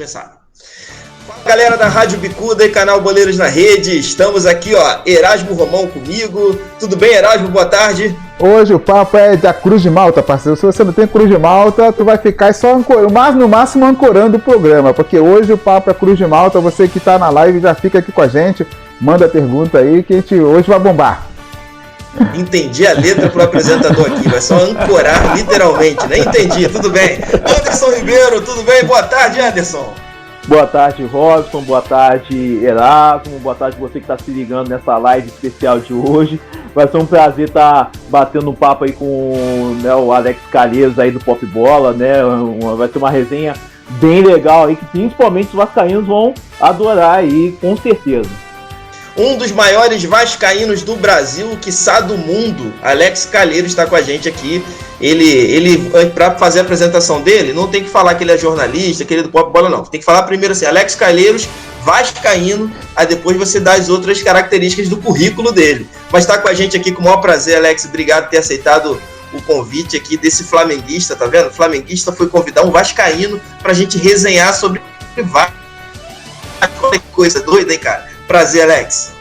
começar. Fala, galera da Rádio Bicuda e canal Boleiros na Rede. Estamos aqui, Erasmo Romão comigo. Tudo bem, Erasmo? Boa tarde. Hoje o papo é da Cruz de Malta, parceiro. Se você não tem Cruz de Malta, tu vai ficar só no máximo ancorando o programa, porque hoje o papo é Cruz de Malta. Você que tá na live já fica aqui com a gente, manda pergunta aí que a gente hoje vai bombar. Entendi a letra pro apresentador aqui, vai só ancorar literalmente, né? Entendi, tudo bem. Anderson Ribeiro, tudo bem? Boa tarde, Anderson. Boa tarde, Robson. Boa tarde, Erasmo. Boa tarde você que está se ligando nessa live especial de hoje. Vai ser um prazer estar batendo um papo aí com o Alex Calheiros aí do Pop Bola, né? Vai ser uma resenha bem legal aí que principalmente os vascaínos vão adorar aí, com certeza. Um dos maiores vascaínos do Brasil, quiçá do mundo, Alex Calheiros está com a gente aqui. Ele para fazer a apresentação dele, não tem que falar que ele é jornalista, que ele é do Pop Bola, não. Tem que falar primeiro assim, Alex Calheiros, vascaíno, aí depois você dá as outras características do currículo dele. Mas está com a gente aqui com o maior prazer, Alex. Obrigado por ter aceitado o convite aqui desse flamenguista, tá vendo? O flamenguista foi convidar um vascaíno pra gente resenhar sobre Vasco. Olha que coisa doida, hein, cara? Prazer, Alex.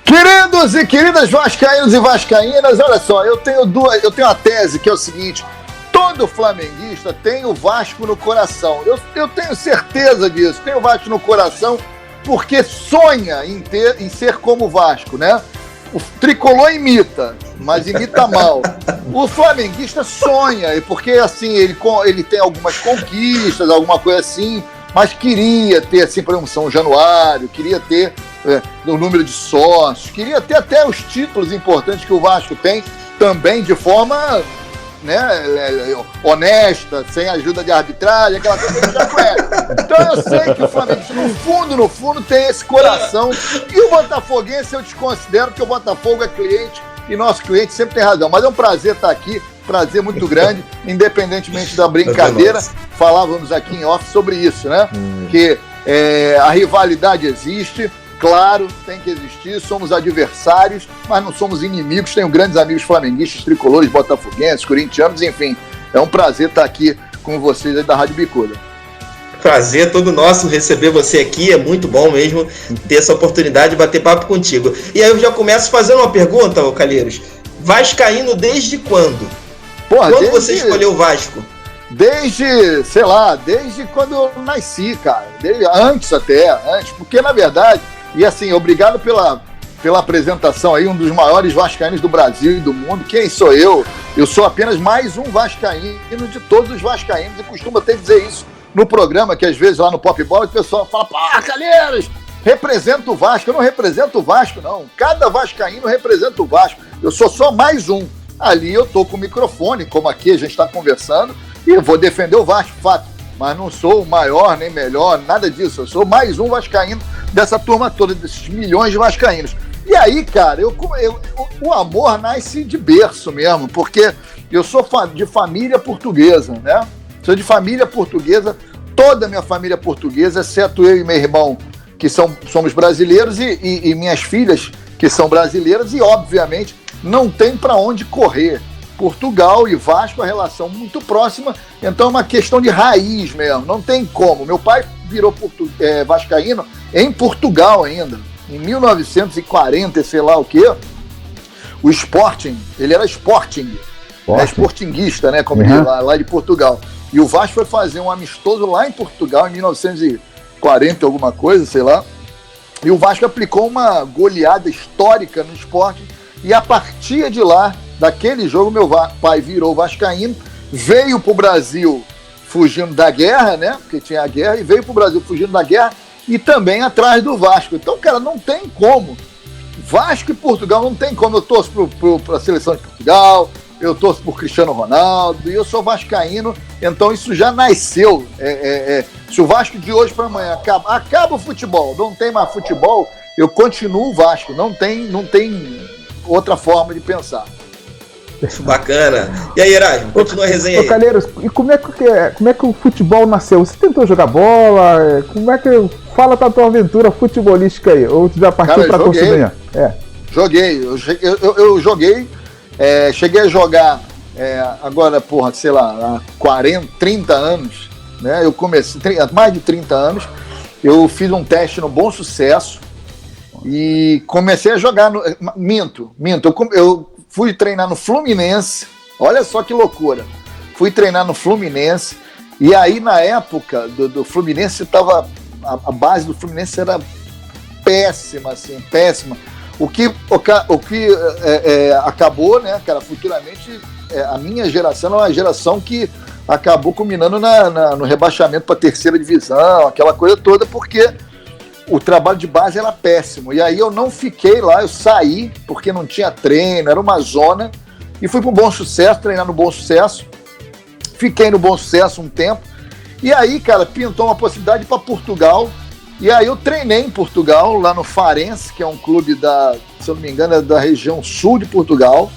Queridos e queridas vascaínos e vascaínas, olha só, eu tenho uma tese que é o seguinte: todo flamenguista tem o Vasco no coração. Eu tenho certeza disso, tem o Vasco no coração porque sonha em ser como o Vasco, né? O tricolor imita, mas imita mal. O flamenguista sonha, porque assim, ele tem algumas conquistas, alguma coisa assim, mas queria ter, assim, por exemplo, São Januário, queria ter o número de sócios, queria ter até os títulos importantes que o Vasco tem, também de forma, né, honesta, sem ajuda de arbitragem, aquela coisa que a gente já conhece. Então eu sei que o Flamengo, no fundo, tem esse coração. E o botafoguense eu desconsidero, porque o Botafogo é cliente e nosso cliente sempre tem razão. Mas é um prazer estar aqui, prazer muito grande, independentemente da brincadeira. Falávamos aqui em off sobre isso, né? Que a rivalidade existe, claro, tem que existir, somos adversários, mas não somos inimigos. Tenho grandes amigos flamenguistas, tricolores, botafoguenses, corintianos, enfim. É um prazer estar aqui com vocês aí da Rádio Bicuda. Prazer todo nosso receber você aqui, é muito bom mesmo ter essa oportunidade de bater papo contigo. E aí eu já começo fazendo uma pergunta, Calheiros. Vascaíno desde quando? Quando você escolheu o Vasco? Desde quando eu nasci, cara. Antes, porque na verdade, e assim, obrigado pela apresentação aí, um dos maiores vascaínos do Brasil e do mundo. Quem sou eu? Eu sou apenas mais um vascaíno de todos os vascaínos, e costumo até dizer isso no programa, que às vezes lá no Pop Bola o pessoal fala: pô, Calheiros, representa o Vasco. Eu não represento o Vasco, não. Cada vascaíno representa o Vasco. Eu sou só mais um. Ali eu tô com o microfone, como aqui a gente está conversando, e eu vou defender o Vasco, fato. Mas não sou o maior nem melhor, nada disso. Eu sou mais um vascaíno dessa turma toda, desses milhões de vascaínos. E aí, cara, o amor nasce de berço mesmo, porque eu sou de família portuguesa, né? Sou de família portuguesa, toda a minha família portuguesa, exceto eu e meu irmão, que somos brasileiros, e minhas filhas, que são brasileiras, e obviamente não tem para onde correr. Portugal e Vasco, a relação muito próxima, então é uma questão de raiz mesmo, não tem como. Meu pai virou vascaíno em Portugal ainda, em 1940, sei lá o quê. O Sporting, ele era Sporting, sportinguista, né, como diz lá de Portugal. E o Vasco foi fazer um amistoso lá em Portugal em 1940, alguma coisa, sei lá. E o Vasco aplicou uma goleada histórica no Sporting. E a partir de lá, daquele jogo, meu pai virou vascaíno, veio pro Brasil fugindo da guerra, né? Porque tinha a guerra, e veio pro Brasil fugindo da guerra e também atrás do Vasco. Então, cara, não tem como. Vasco e Portugal não tem como. Eu torço pra seleção de Portugal, eu torço por Cristiano Ronaldo, e eu sou vascaíno, então isso já nasceu. Se o Vasco de hoje para amanhã acaba o futebol, não tem mais futebol, eu continuo o Vasco, não tem outra forma de pensar. Bacana. E aí, Erasmo, continua a resenha aí. Calheiros, e como é que o futebol nasceu? Você tentou jogar bola? Como é que... Fala da tua aventura futebolística aí, ou tu já partiu pra torcida? Joguei, eu joguei, cheguei a jogar agora, sei lá, há 40, 30 anos, né? Eu comecei há mais de 30 anos. Eu fiz um teste no Bom Sucesso e comecei a jogar no... Minto. Eu fui treinar no Fluminense. Olha só que loucura. Fui treinar no Fluminense e aí na época do Fluminense tava... A base do Fluminense era péssima, assim, péssima. O que acabou, né, cara, futuramente, a minha geração é uma geração que acabou culminando no rebaixamento para a terceira divisão, aquela coisa toda, porque o trabalho de base era péssimo. E aí eu não fiquei lá, eu saí, porque não tinha treino, era uma zona, e fui para o Bom Sucesso, treinar no Bom Sucesso. Fiquei no Bom Sucesso um tempo, e aí, cara, pintou uma possibilidade para Portugal, e aí eu treinei em Portugal, lá no Farense, que é um clube se eu não me engano, da região sul de Portugal,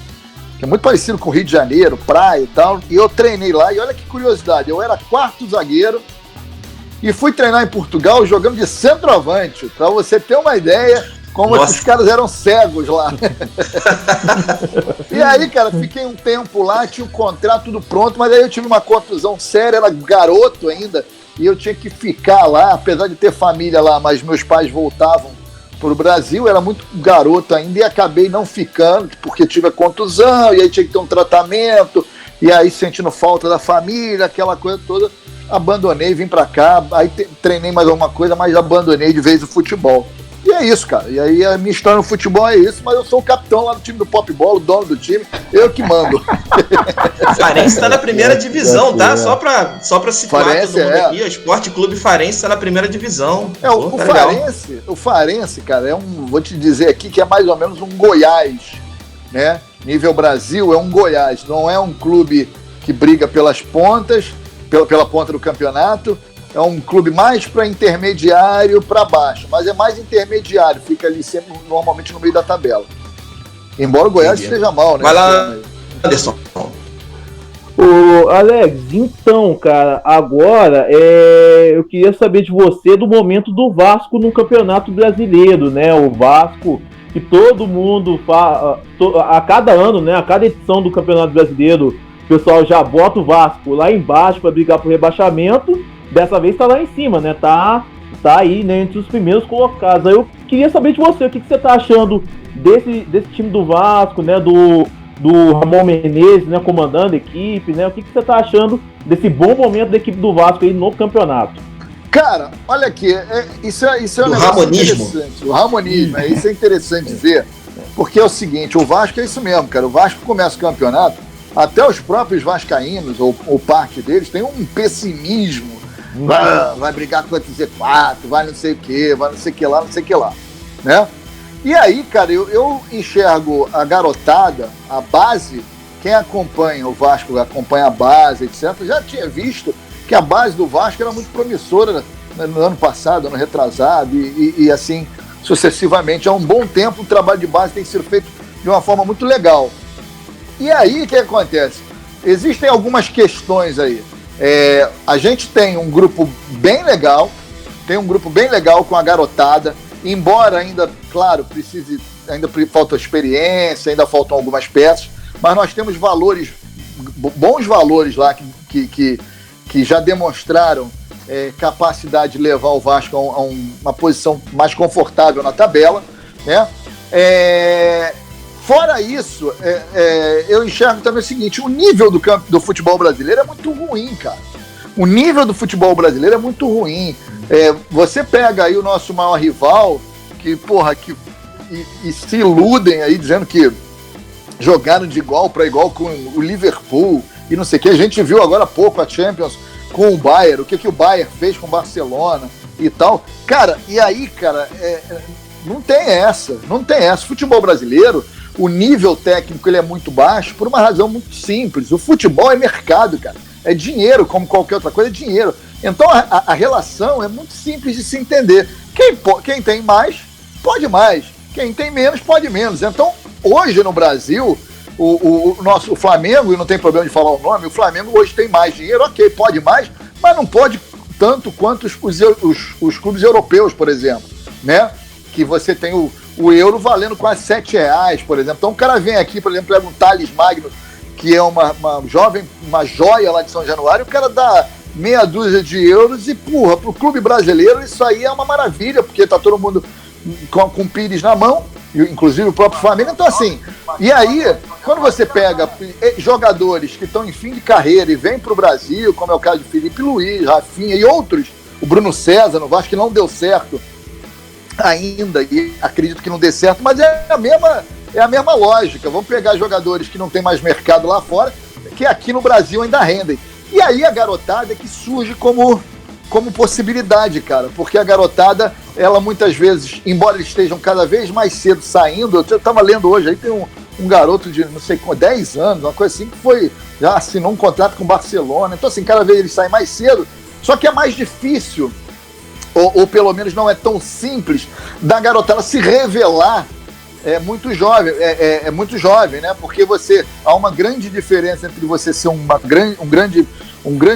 que é muito parecido com o Rio de Janeiro, praia e tal, e eu treinei lá, e olha que curiosidade, eu era quarto zagueiro, e fui treinar em Portugal jogando de centroavante, para você ter uma ideia como os caras eram cegos lá. E aí, cara, fiquei um tempo lá, tinha o contrato tudo pronto, mas aí eu tive uma contusão séria, era garoto ainda, e eu tinha que ficar lá, apesar de ter família lá, mas meus pais voltavam para o Brasil, era muito garoto ainda, e acabei não ficando, porque tive a contusão, e aí tinha que ter um tratamento, e aí sentindo falta da família, aquela coisa toda, abandonei, vim para cá, aí treinei mais alguma coisa, mas abandonei de vez o futebol. E é isso, cara. E aí a minha história no futebol é isso, mas eu sou o capitão lá do time do Pop Bola, o dono do time, eu que mando. O Farense tá na primeira divisão, tá? Só pra situar Farense, todo mundo aqui, o Esporte Clube Farense tá na primeira divisão. O Farense, cara, vou te dizer aqui que é mais ou menos um Goiás, né? Nível Brasil é um Goiás, não é um clube que briga pelas pontas, pela ponta do campeonato. É um clube mais para intermediário para baixo, mas é mais intermediário, fica ali sempre normalmente no meio da tabela. Embora o Goiás esteja mal, né? Vai lá, Anderson. Ô, Alex, então, cara, agora eu queria saber de você do momento do Vasco no Campeonato Brasileiro, né? O Vasco, que todo mundo a cada ano, né? A cada edição do Campeonato Brasileiro, o pessoal já bota o Vasco lá embaixo para brigar por rebaixamento. Dessa vez tá lá em cima, né? Tá aí, né, entre os primeiros colocados. Aí eu queria saber de você, o que você tá achando desse time do Vasco, né? Do Ramon Menezes, né? Comandando a equipe, né? O que você tá achando desse bom momento da equipe do Vasco aí no campeonato? Cara, olha aqui, isso é um negócio ramonismo. Interessante. O ramonismo, isso é interessante ver, porque é o seguinte, o Vasco é isso mesmo, cara. O Vasco começa o campeonato, até os próprios vascaínos, ou parte deles, tem um pessimismo. Vai brigar com o Z4, vai não sei o que, vai não sei o que lá, né? E aí, cara, eu enxergo a garotada, a base, quem acompanha o Vasco, acompanha a base, etc., já tinha visto que a base do Vasco era muito promissora no ano passado, ano retrasado, e assim sucessivamente. Há um bom tempo o trabalho de base tem sido feito de uma forma muito legal. E aí, o que acontece? Existem algumas questões aí. A gente tem um grupo bem legal, com a garotada, embora ainda, claro, ainda falta experiência, ainda faltam algumas peças, mas nós temos bons valores lá que já demonstraram capacidade de levar o Vasco a uma posição mais confortável na tabela, né? Fora isso, eu enxergo também o seguinte, o nível do futebol brasileiro é muito ruim, cara. O nível do futebol brasileiro é muito ruim. Você pega aí o nosso maior rival, que se iludem aí dizendo que jogaram de igual para igual com o Liverpool e não sei o que. A gente viu agora há pouco a Champions com o Bayern, o que o Bayern fez com o Barcelona e tal. Cara, e aí, cara, não tem essa. O futebol brasileiro, o nível técnico ele é muito baixo por uma razão muito simples. O futebol é mercado, cara. É dinheiro, como qualquer outra coisa, é dinheiro. Então a relação é muito simples de se entender. Quem tem mais, pode mais. Quem tem menos, pode menos. Então, hoje no Brasil, o Flamengo, e não tem problema de falar o nome, o Flamengo hoje tem mais dinheiro, ok, pode mais, mas não pode tanto quanto os clubes europeus, por exemplo, né? Que você tem o euro valendo quase R$7, por exemplo. Então o cara vem aqui, por exemplo, pega um Thales Magno, que é uma joia lá de São Januário, o cara dá meia dúzia de euros e, porra, pro clube brasileiro isso aí é uma maravilha, porque tá todo mundo com o Pires na mão, inclusive o próprio Flamengo. Então, assim, e aí, quando você pega jogadores que estão em fim de carreira e vêm pro Brasil, como é o caso de Felipe Luiz, Rafinha e outros, o Bruno César no Vasco, que não deu certo ainda, e acredito que não dê certo, mas é a mesma lógica. Vamos pegar jogadores que não tem mais mercado lá fora, que aqui no Brasil ainda rendem. E aí a garotada é que surge como possibilidade, cara, porque a garotada, ela muitas vezes, embora eles estejam cada vez mais cedo saindo, eu estava lendo hoje, aí tem um garoto de, não sei, com 10 anos, uma coisa assim, que já assinou um contrato com o Barcelona. Então, assim, cada vez eles saem mais cedo, só que é mais difícil, ou pelo menos não é tão simples, da garotada se revelar muito jovem, muito jovem, né? Porque há uma grande diferença entre você ser um grande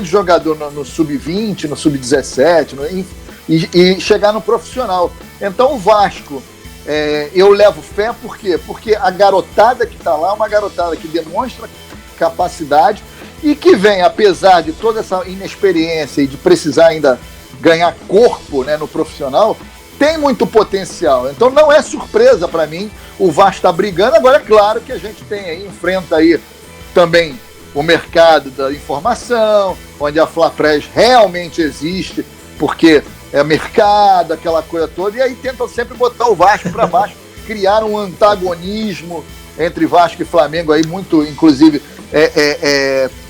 jogador no sub-20, no sub-17, e chegar no profissional. Então o Vasco, eu levo fé, por quê? Porque a garotada que está lá é uma garotada que demonstra capacidade e que vem, apesar de toda essa inexperiência e de precisar ainda ganhar corpo, né, no profissional, tem muito potencial. Então não é surpresa para mim o Vasco estar brigando. Agora é claro que a gente enfrenta aí também o mercado da informação, onde a Flapress realmente existe, porque é mercado, aquela coisa toda, e aí tentam sempre botar o Vasco para baixo, criar um antagonismo entre Vasco e Flamengo, aí muito, inclusive,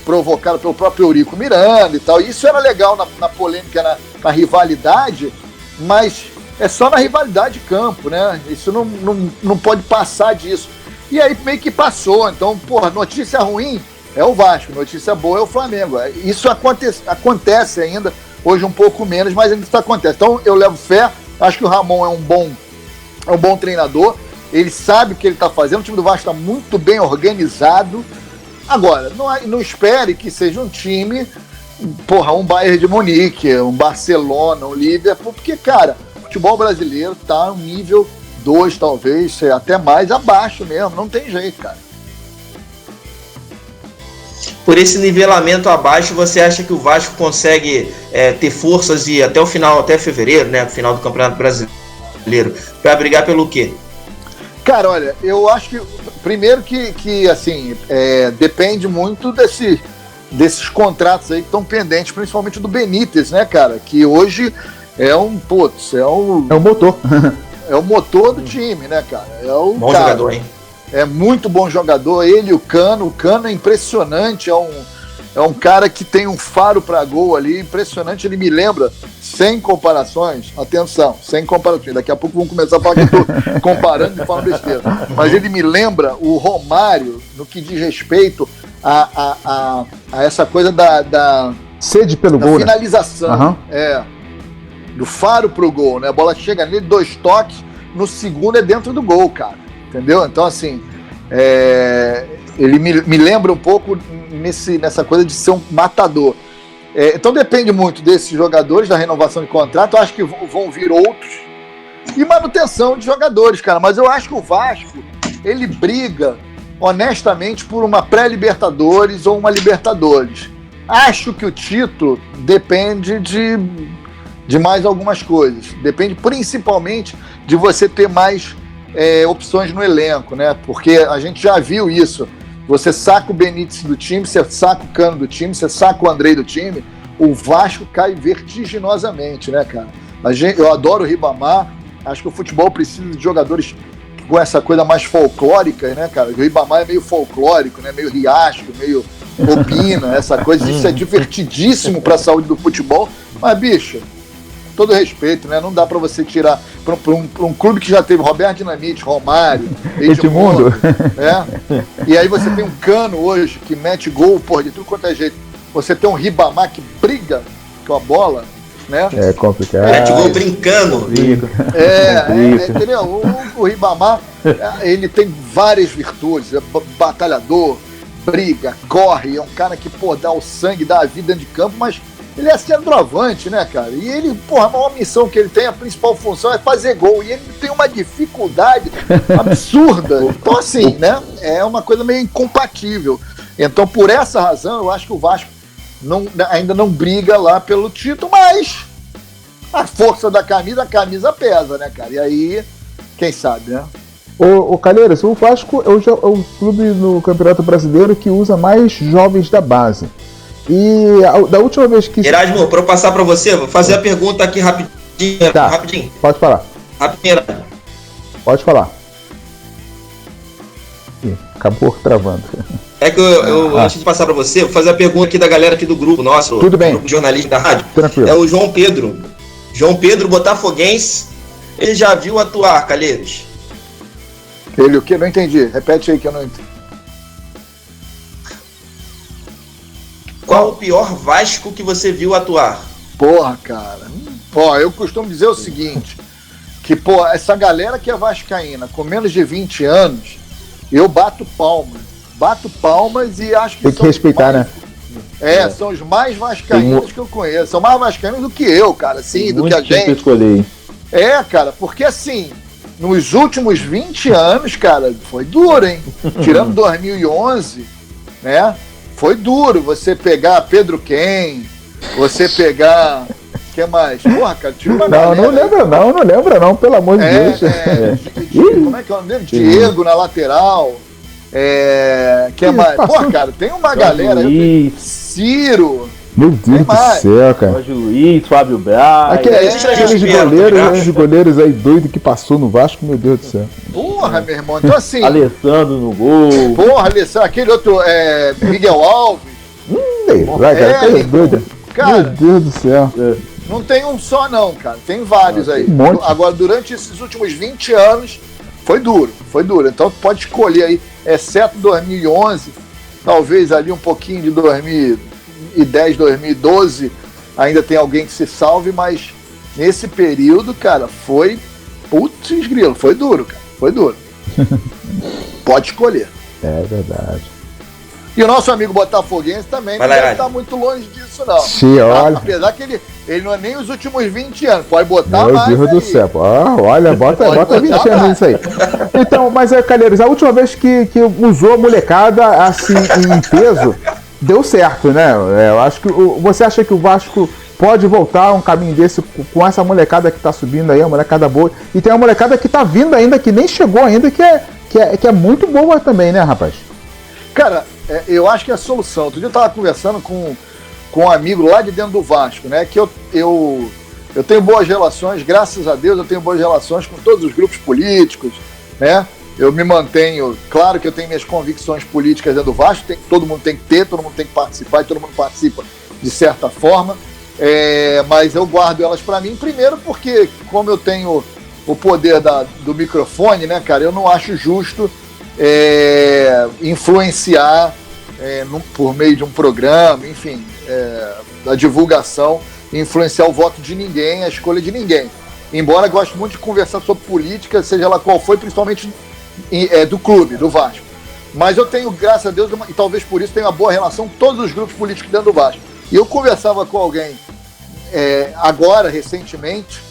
provocado pelo próprio Eurico Miranda e tal. E isso era legal na polêmica, na rivalidade, mas é só na rivalidade de campo, né? Isso não pode passar disso. E aí meio que passou. Então, porra, notícia ruim é o Vasco, notícia boa é o Flamengo. Isso acontece ainda, hoje um pouco menos, mas ainda isso acontece. Então eu levo fé, acho que o Ramon é um bom treinador, ele sabe o que ele está fazendo, o time do Vasco está muito bem organizado. Agora, não espere que seja um time, porra, um Bayern de Munique, um Barcelona, um Liverpool, porque, cara, o futebol brasileiro está um nível 2, talvez, até mais abaixo mesmo, não tem jeito, cara. Por esse nivelamento abaixo, você acha que o Vasco consegue ter forças e até o final, até fevereiro, né, final do Campeonato Brasileiro, para brigar pelo quê? Cara, olha, eu acho que primeiro que assim, depende muito desses contratos aí que estão pendentes, principalmente do Benítez, né, cara, que hoje é um motor. É o motor do time, né, cara? Bom jogador, hein? É muito bom jogador, ele e o Cano é impressionante, é um cara que tem um faro para gol ali, impressionante, ele me lembra, sem comparações, atenção, sem comparações, daqui a pouco vamos começar a falar que eu tô comparando e falando besteira, mas ele me lembra o Romário no que diz respeito a essa coisa da sede pelo gol, finalização, né? Do faro pro gol, né? A bola chega nele, 2 toques, no segundo é dentro do gol, cara. Entendeu? Então, assim, ele me lembra um pouco nessa coisa de ser um matador. Então, depende muito desses jogadores, da renovação de contrato. Eu acho que vão vir outros. E manutenção de jogadores, cara. Mas eu acho que o Vasco, ele briga, honestamente, por uma pré-Libertadores ou uma Libertadores. Acho que o título depende de mais algumas coisas. Depende principalmente de você ter mais opções no elenco, né? Porque a gente já viu isso. Você saca o Benítez do time, você saca o Cano do time, você saca o Andrei do time, o Vasco cai vertiginosamente, né, cara? Eu adoro o Ribamar, acho que o futebol precisa de jogadores com essa coisa mais folclórica, né, cara? O Ribamar é meio folclórico, né? Meio riasco, meio opina, essa coisa. Isso é divertidíssimo para a saúde do futebol, mas, bicho, todo respeito, né? Não dá pra você tirar pra um clube que já teve Roberto Dinamite, Romário, Edmundo, né? E aí você tem um Cano hoje que mete gol, porra, de tudo quanto é jeito. Você tem um Ribamar que briga com a bola, né? É complicado. Mete gol brincando. Entendeu? O Ribamar, ele tem várias virtudes, é batalhador, briga, corre, é um cara que, pô, dá o sangue, dá a vida dentro de campo, mas ele é centroavante, né, cara? E ele, porra, a maior missão que ele tem, a principal função é fazer gol. E ele tem uma dificuldade absurda. Então, assim, né? É uma coisa meio incompatível. Então, por essa razão, eu acho que o Vasco ainda não briga lá pelo título, mas a força da camisa, a camisa pesa, né, cara? E aí, quem sabe, né? O Calheiros, o Vasco é o clube no Campeonato Brasileiro que usa mais jovens da base. E da última vez que... Erasmo, para eu passar para você, vou fazer a pergunta aqui rapidinho. Tá, rapidinho. Pode falar. Rapidinho. Pode falar. Ih, acabou travando. É que antes de passar para você, vou fazer a pergunta aqui da galera aqui do grupo nosso. Tudo bem. Grupo de jornalistas da rádio. Tranquilo. É o João Pedro. João Pedro, botafoguense. Ele já viu atuar, Calheiros? Ele o quê? Não entendi. Repete aí que eu não entendi. Qual o pior Vasco que você viu atuar? Porra, cara. Ó, eu costumo dizer o seguinte, que, pô, essa galera que é vascaína, com menos de 20 anos, eu bato palmas e acho que tem que respeitar, né? São os mais vascaínos que eu conheço. São mais vascaínos do que eu, cara, assim, do que a gente. Escolher. Cara, porque assim, nos últimos 20 anos, cara, foi duro, hein? Tirando 2011, né? Foi duro você pegar Pedro Ken, você pegar... O que mais? Porra, cara, tira uma galera. Não lembra não, pelo amor de Deus. Como é que é o nome dele? Diego na lateral. Que mais? Porra, cara, tem uma galera aí. Ciro. Meu Deus do céu, cara. Jorge Luiz, Fábio Braz. Aqueles goleiros aí doidos que passou no Vasco, meu Deus do céu. Porra, meu irmão. Então assim. Alessandro no gol. Porra, Alessandro. Aquele outro, Miguel Alves. Vai, cara, doido. Cara, meu Deus do céu. Não tem um só não, cara. Tem vários aí. Agora, durante esses últimos 20 anos, foi duro. Então, tu pode escolher aí, exceto 2011, talvez ali um pouquinho de 2010, 2012, ainda tem alguém que se salve, mas nesse período, cara, foi... Putz, grilo, foi duro, cara. Foi duro. Pode escolher. É verdade. E o nosso amigo botafoguense também não deve estar muito longe disso, não. Sim, olha. Apesar que ele não é nem os últimos 20 anos. Pode botar mais. Meu Deus do céu. Olha, bota 20 anos nisso aí. Então, mas, Calheiros, a última vez que usou a molecada assim em peso, deu certo, né? Eu acho que você acha que o Vasco pode voltar a um caminho desse com essa molecada que tá subindo aí, a molecada boa. E tem uma molecada que tá vindo ainda, que nem chegou ainda, que é muito boa também, né, rapaz? Cara, eu acho que é a solução. Outro dia eu tava conversando com um amigo lá de dentro do Vasco, né? Que eu tenho boas relações, graças a Deus eu tenho boas relações com todos os grupos políticos, né? Eu me mantenho, claro que eu tenho minhas convicções políticas dentro do Vasco, todo mundo tem que ter, todo mundo tem que participar e todo mundo participa de certa forma, mas eu guardo elas para mim, primeiro porque, como eu tenho o poder do microfone, né, cara, eu não acho justo influenciar por meio de um programa, enfim, da divulgação, influenciar o voto de ninguém, a escolha de ninguém. Embora eu goste muito de conversar sobre política, seja ela qual for, principalmente do clube, do Vasco. Mas eu tenho, graças a Deus, e talvez por isso tenha uma boa relação com todos os grupos políticos dentro do Vasco. E eu conversava com alguém agora, recentemente,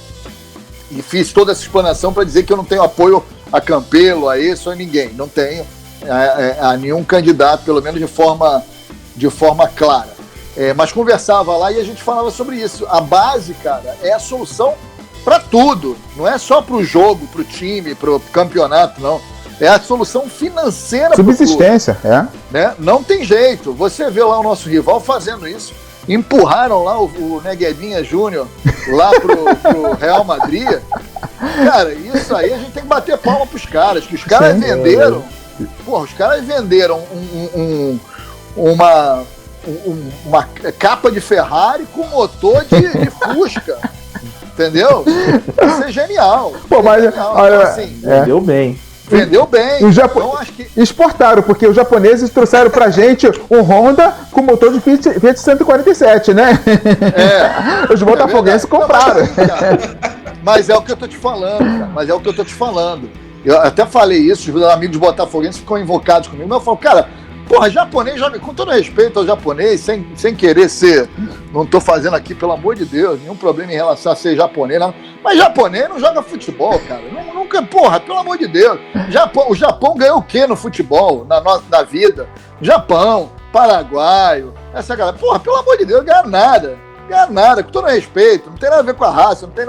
e fiz toda essa explanação para dizer que eu não tenho apoio a Campelo, a esse ou a ninguém. Não tenho a nenhum candidato, pelo menos de forma clara. Mas conversava lá e a gente falava sobre isso. A base, cara, é a solução para tudo. Não é só para o jogo, para o time, para o campeonato, não. É a solução financeira. Subsistência, né? Não tem jeito. Você vê lá o nosso rival fazendo isso. Empurraram lá o Neguebinha Júnior lá pro Real Madrid. Cara, isso aí a gente tem que bater palma pros caras. Que os caras venderam. Porra, os caras venderam uma capa de Ferrari com motor de Fusca. Entendeu? Isso é genial. Pô, mas genial. Olha, então, assim, vendeu bem. Vendeu bem. Então, acho que... Exportaram, porque os japoneses trouxeram pra gente um Honda com motor de Fiat 147, né? Os botafoguenses compraram. Mas é o que eu tô te falando, cara. Mas é o que eu tô te falando. Eu até falei isso, os amigos botafoguenses ficam invocados comigo, mas eu falo, cara, porra, japonês, com todo respeito ao japonês, sem querer ser, não tô fazendo aqui, pelo amor de Deus, nenhum problema em relação a ser japonês, não, mas japonês não joga futebol, cara, nunca, porra, pelo amor de Deus, o Japão ganhou o quê no futebol, na vida? Japão, paraguaio, essa galera, porra, pelo amor de Deus, ganha nada, com todo respeito, não tem nada a ver com a raça, não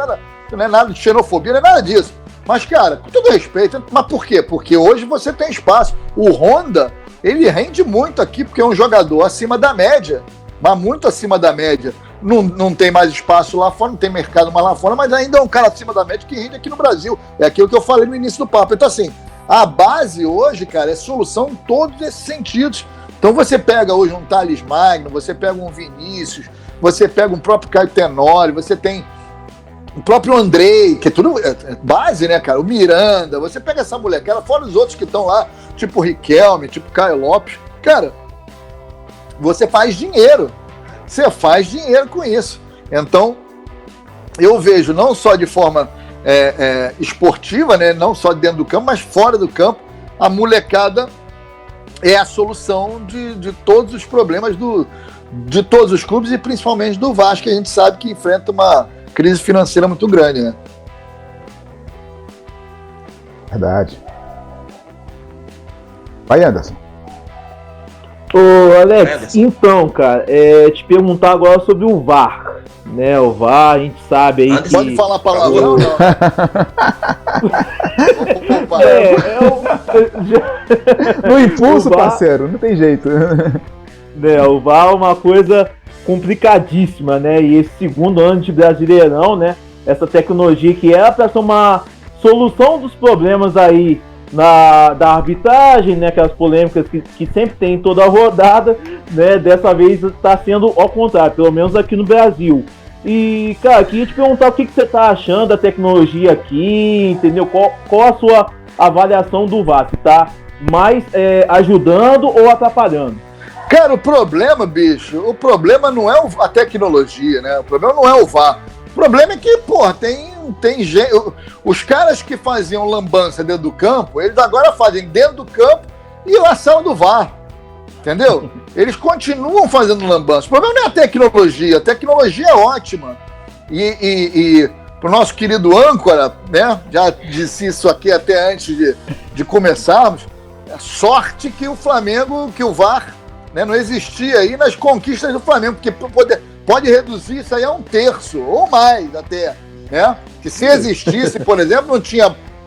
é nada de xenofobia, não é nada disso. Mas, cara, com todo respeito, mas por quê? Porque hoje você tem espaço. O Honda, ele rende muito aqui, porque é um jogador acima da média, mas muito acima da média. Não tem mais espaço lá fora, não tem mercado mais lá fora, mas ainda é um cara acima da média que rende aqui no Brasil. É aquilo que eu falei no início do papo. Então, assim, a base hoje, cara, é solução em todos esses sentidos. Então você pega hoje um Thales Magno, você pega um Vinícius, você pega um próprio Caio Tenório, você tem o próprio Andrei, que é tudo base, né, cara? O Miranda, você pega essa molecada, fora os outros que estão lá, tipo o Riquelme, tipo o Caio Lopes. Cara, você faz dinheiro. Você faz dinheiro com isso. Então, eu vejo não só de forma esportiva, né, não só dentro do campo, mas fora do campo, a molecada é a solução de todos os problemas de todos os clubes e principalmente do Vasco, que a gente sabe que enfrenta uma crise financeira muito grande, né? Verdade. Vai, Anderson. Ô, Alex, então, cara, te perguntar agora sobre o VAR, né? O VAR, a gente sabe aí que... Pode falar palavrão, não? No impulso, parceiro, não tem jeito. O VAR é uma coisa complicadíssima, né? E esse segundo ano de Brasileirão, né? Essa tecnologia que era para ser uma solução dos problemas aí da arbitragem, né? Aquelas polêmicas que sempre tem em toda a rodada, né? Dessa vez está sendo ao contrário, pelo menos aqui no Brasil. E, cara, queria te perguntar o que você tá achando da tecnologia aqui, entendeu? Qual a sua avaliação do VAR? Se tá mais ajudando ou atrapalhando? Cara, o problema, bicho, não é a tecnologia, né? O problema não é o VAR. O problema é que, porra, tem gente... Os caras que faziam lambança dentro do campo, eles agora fazem dentro do campo e na sala do VAR. Entendeu? Eles continuam fazendo lambança. O problema não é a tecnologia é ótima. E pro nosso querido âncora, né? Já disse isso aqui até antes de começarmos. É sorte que o Flamengo, que o VAR, né, não existia aí nas conquistas do Flamengo, porque pode reduzir isso aí a 1/3, ou mais até, né? Que se existisse, por exemplo,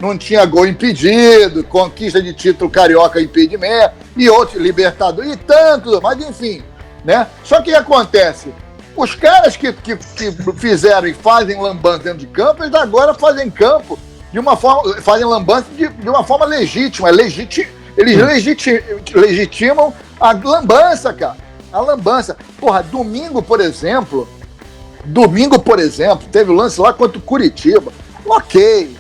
não tinha gol impedido, conquista de título carioca impedimento, e outros, Libertadores, e tanto, mas enfim, né? Só que o que acontece? Os caras que fizeram e fazem lambança dentro de campo, eles agora fazem campo de uma forma, fazem lambança de uma forma legítima, eles legitimam a lambança, cara. A lambança. Porra, domingo, por exemplo, teve o lance lá contra o Curitiba. Ok,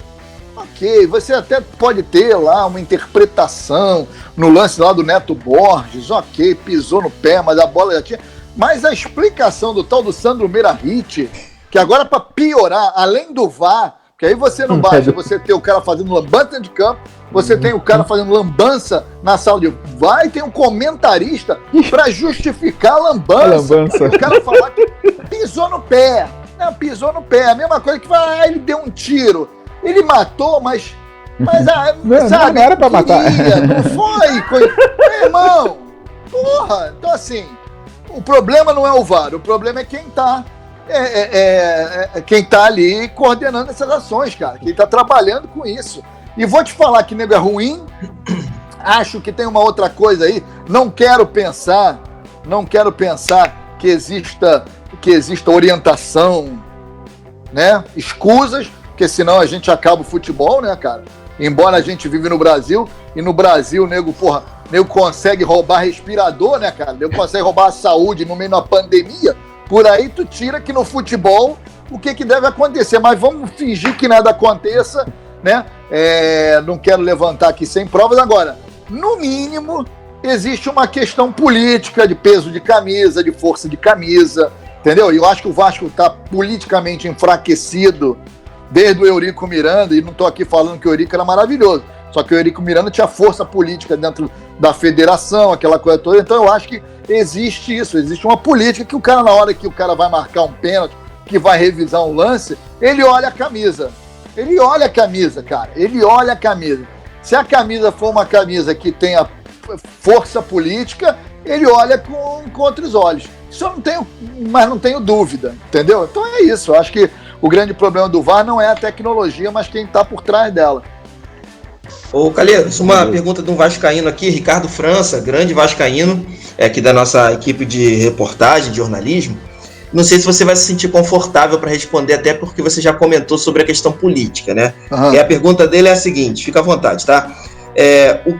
você até pode ter lá uma interpretação no lance lá do Neto Borges, ok, pisou no pé, mas a bola já tinha... Mas a explicação do tal do Sandro Meirahit, que agora para piorar, além do VAR, que aí você não basta você ter o cara fazendo lambança dentro de campo, você tem o cara fazendo lambança na sala de VAR e tem um comentarista para justificar a lambança. O cara falar que pisou no pé. Não, pisou no pé. A mesma coisa que ele deu um tiro. Ele matou, mas sabe, não era pra matar. Não foi. Meu irmão, porra. Então, assim, o problema não é o VAR, o problema é quem tá quem tá ali coordenando essas ações, cara. Quem tá trabalhando com isso. E vou te falar que nego é ruim, acho que tem uma outra coisa aí, não quero pensar que exista orientação, né, escusas, porque senão a gente acaba o futebol, né, cara? Embora a gente vive no Brasil, e no Brasil o nego consegue roubar respirador, né, cara? O nego consegue roubar a saúde no meio da pandemia, por aí tu tira que no futebol o que deve acontecer, mas vamos fingir que nada aconteça, né? Não quero levantar aqui sem provas. Agora, no mínimo, existe uma questão política de peso de camisa, de força de camisa, entendeu? E eu acho que o Vasco está politicamente enfraquecido desde o Eurico Miranda, e não estou aqui falando que o Eurico era maravilhoso, só que o Eurico Miranda tinha força política dentro da federação, aquela coisa toda. Então eu acho que existe isso, existe uma política que o cara, na hora que o cara vai marcar um pênalti, que vai revisar um lance, ele olha a camisa. Ele olha a camisa, cara. Ele olha a camisa. Se a camisa for uma camisa que tenha força política, ele olha com outros olhos. Isso eu não tenho dúvida, entendeu? Então é isso, eu acho que o grande problema do VAR não é a tecnologia, mas quem está por trás dela. Ô Calheiros, uma pergunta de um vascaíno aqui, Ricardo França, grande vascaíno, aqui da nossa equipe de reportagem, de jornalismo. Não sei se você vai se sentir confortável para responder, até porque você já comentou sobre a questão política, né? Uhum. E a pergunta dele é a seguinte, fica à vontade, tá? O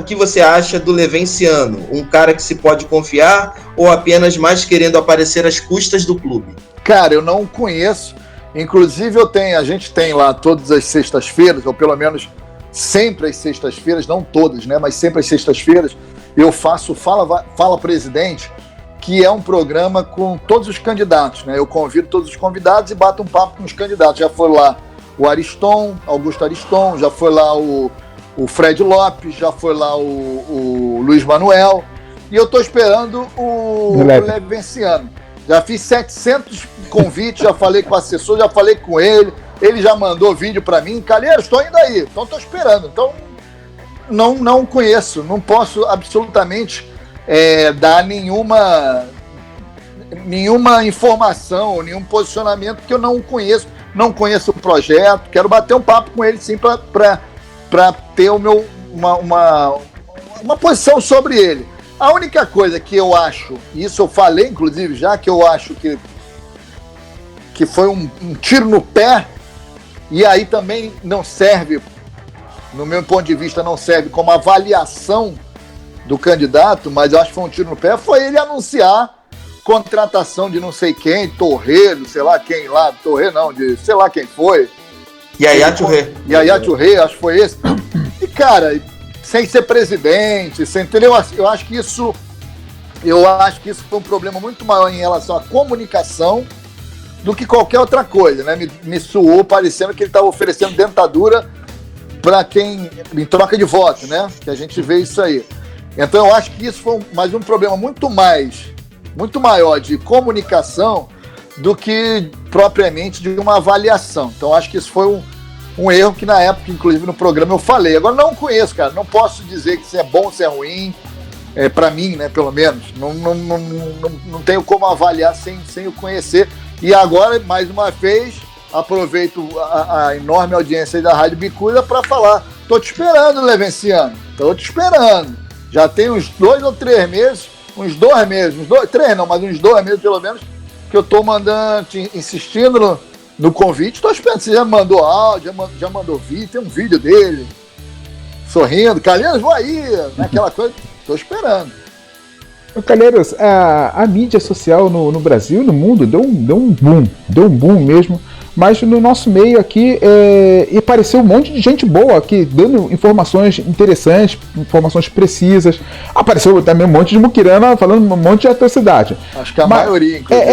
que você acha do Levenciano? Um cara que se pode confiar ou apenas mais querendo aparecer às custas do clube? Cara, eu não conheço. Inclusive a gente tem lá todas as sextas-feiras, ou pelo menos sempre às sextas-feiras, não todas, né? Mas sempre às sextas-feiras, eu faço Fala Presidente, que é um programa com todos os candidatos, né? Eu convido todos os convidados e bato um papo com os candidatos. Já foi lá o Augusto Ariston, já foi lá o Fred Lopes, já foi lá o Luiz Manuel, e eu estou esperando o Levenciano. Já fiz 700 convites, já falei com o assessor, já falei com ele já mandou vídeo para mim. Calheiros, estou indo aí, então estou esperando. Então não conheço, não posso absolutamente dar nenhuma informação, nenhum posicionamento, que eu não conheço o projeto. Quero bater um papo com ele sim para ter uma posição sobre ele. A única coisa que eu acho, e isso eu falei inclusive já, que eu acho que foi um tiro no pé, e aí também não serve, no meu ponto de vista, não serve como avaliação do candidato, mas eu acho que foi um tiro no pé, foi ele anunciar contratação de não sei quem, Torreiro, sei lá quem lá, Torreiro não, de sei lá quem foi. Yaya Touré. Yaya Touré, acho que foi esse. E, cara, sem ser presidente, entendeu? Eu acho que isso foi um problema muito maior em relação à comunicação do que qualquer outra coisa, né? Me soou parecendo que ele estava oferecendo dentadura para quem, em troca de voto, né? Que a gente vê isso aí. Então eu acho que isso foi mais um problema muito maior de comunicação do que propriamente de uma avaliação. Então eu acho que isso foi um erro que na época, inclusive no programa, eu falei. Agora não conheço, cara, não posso dizer que isso é bom ou se é ruim, para mim, né, pelo menos. Não tenho como avaliar sem o conhecer. E agora, mais uma vez, aproveito a enorme audiência da Rádio Bicuda para falar. Tô te esperando, Levenciano. Tô te esperando. Já tem uns 2 ou 3 meses, uns 2 meses, mas uns 2 meses pelo menos, que eu tô insistindo no convite. Tô esperando. Você já mandou áudio, já mandou vídeo, tem um vídeo dele sorrindo. Calheiros, vou aí, naquela coisa. Tô esperando. Calheiros, a mídia social no Brasil e no mundo deu um boom mesmo, mas no nosso meio aqui e apareceu um monte de gente boa aqui, dando informações interessantes, informações precisas. Apareceu também um monte de muquirana falando um monte de atrocidade. Acho que a maioria, inclusive.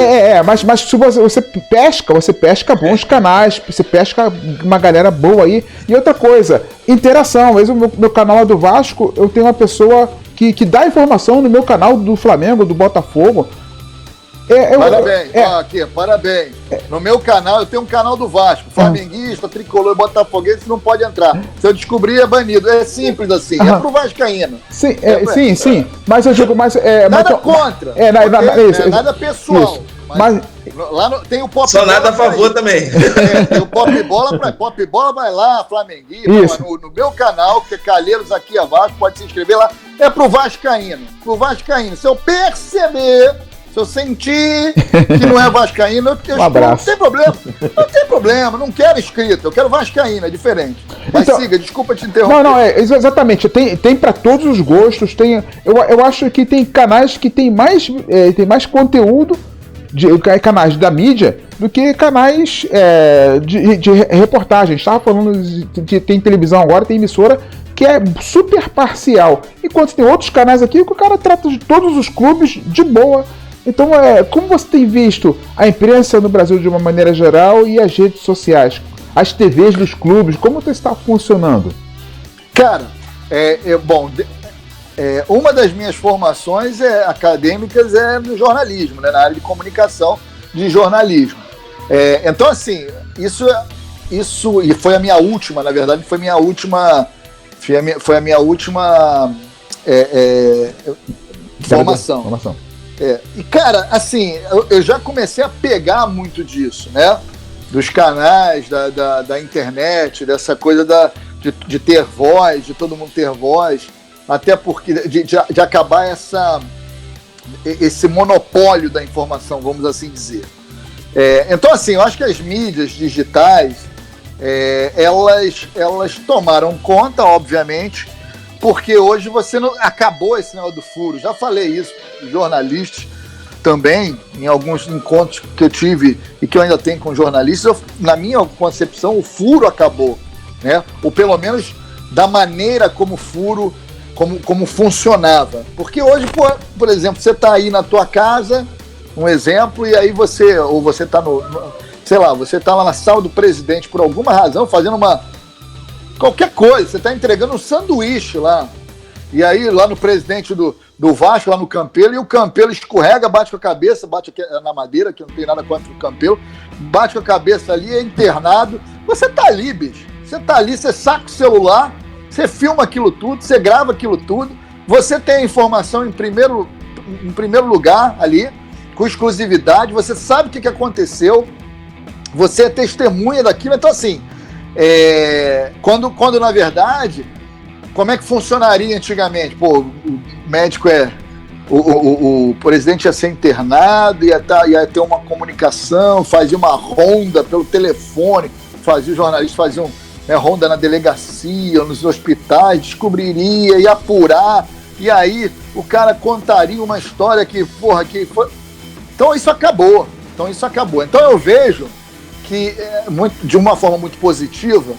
Mas se você pesca bons canais, você pesca uma galera boa aí. E outra coisa, interação. Mesmo no meu canal do Vasco, eu tenho uma pessoa que dá informação no meu canal do Flamengo, do Botafogo. Parabéns. No meu canal, eu tenho um canal do Vasco. Flamenguista, tricolor, botafoguense não pode entrar. Se eu descobrir, é banido. É simples assim. É pro vascaíno. Sim. Mas eu digo mais... nada contra. Nada pessoal. Isso. Mas lá tem o Pop Só Bola. Nada a favor também. Tem o Pop Bola. Pop Bola vai lá, Flamenguista. No meu canal, que é Calheiros Aqui a Vasco, pode se inscrever lá. É pro vascaíno. Se eu perceber... Se eu sentir que não é vascaíno, eu abraço. Não tem problema, não quero inscrito, eu quero vascaíno, é diferente. Mas então, siga, desculpa te interromper. Não, exatamente, tem para todos os gostos, eu acho que tem canais que tem mais conteúdo, canais da mídia, do que canais de reportagem. Estava falando tem televisão agora, tem emissora que é super parcial, enquanto tem outros canais aqui que o cara trata de todos os clubes de boa. Então, como você tem visto a imprensa no Brasil de uma maneira geral e as redes sociais, as TVs dos clubes, como isso está funcionando? Cara, uma das minhas formações acadêmicas é no jornalismo, né, na área de comunicação de jornalismo. Então, assim, isso e foi a minha última, na verdade, foi a minha última Informação. E, cara, assim, eu já comecei a pegar muito disso, né? Dos canais, da internet, dessa coisa de ter voz, de todo mundo ter voz, até porque de acabar esse monopólio da informação, vamos assim dizer. Então, assim, eu acho que as mídias digitais, elas tomaram conta, obviamente, porque hoje você não acabou esse negócio do furo. Já falei isso, jornalistas também, em alguns encontros que eu tive e que eu ainda tenho com jornalistas, na minha concepção, o furo acabou, né? Ou pelo menos da maneira como o furo, como funcionava. Porque hoje, por exemplo, você está aí na tua casa, um exemplo, e aí você está você está lá na sala do presidente por alguma razão, fazendo qualquer coisa, você está entregando um sanduíche lá, e aí lá no presidente do Vasco, lá no Campelo, e o Campelo escorrega, bate com a cabeça, bate na madeira, que não tem nada contra o Campelo, bate com a cabeça ali, é internado. Você tá ali, bicho, você tá ali, você saca o celular, você filma aquilo tudo, você grava aquilo tudo, você tem a informação em primeiro lugar ali, com exclusividade, você sabe o que aconteceu, você é testemunha daquilo. Então, assim, quando na verdade, como é que funcionaria antigamente? Pô, o médico o presidente ia ser internado, ia ter uma comunicação, fazia uma ronda pelo telefone, os jornalistas faziam ronda na delegacia, nos hospitais, descobriria, ia apurar, e aí o cara contaria uma história que foi... Então isso acabou. Então eu vejo que, de uma forma muito positiva,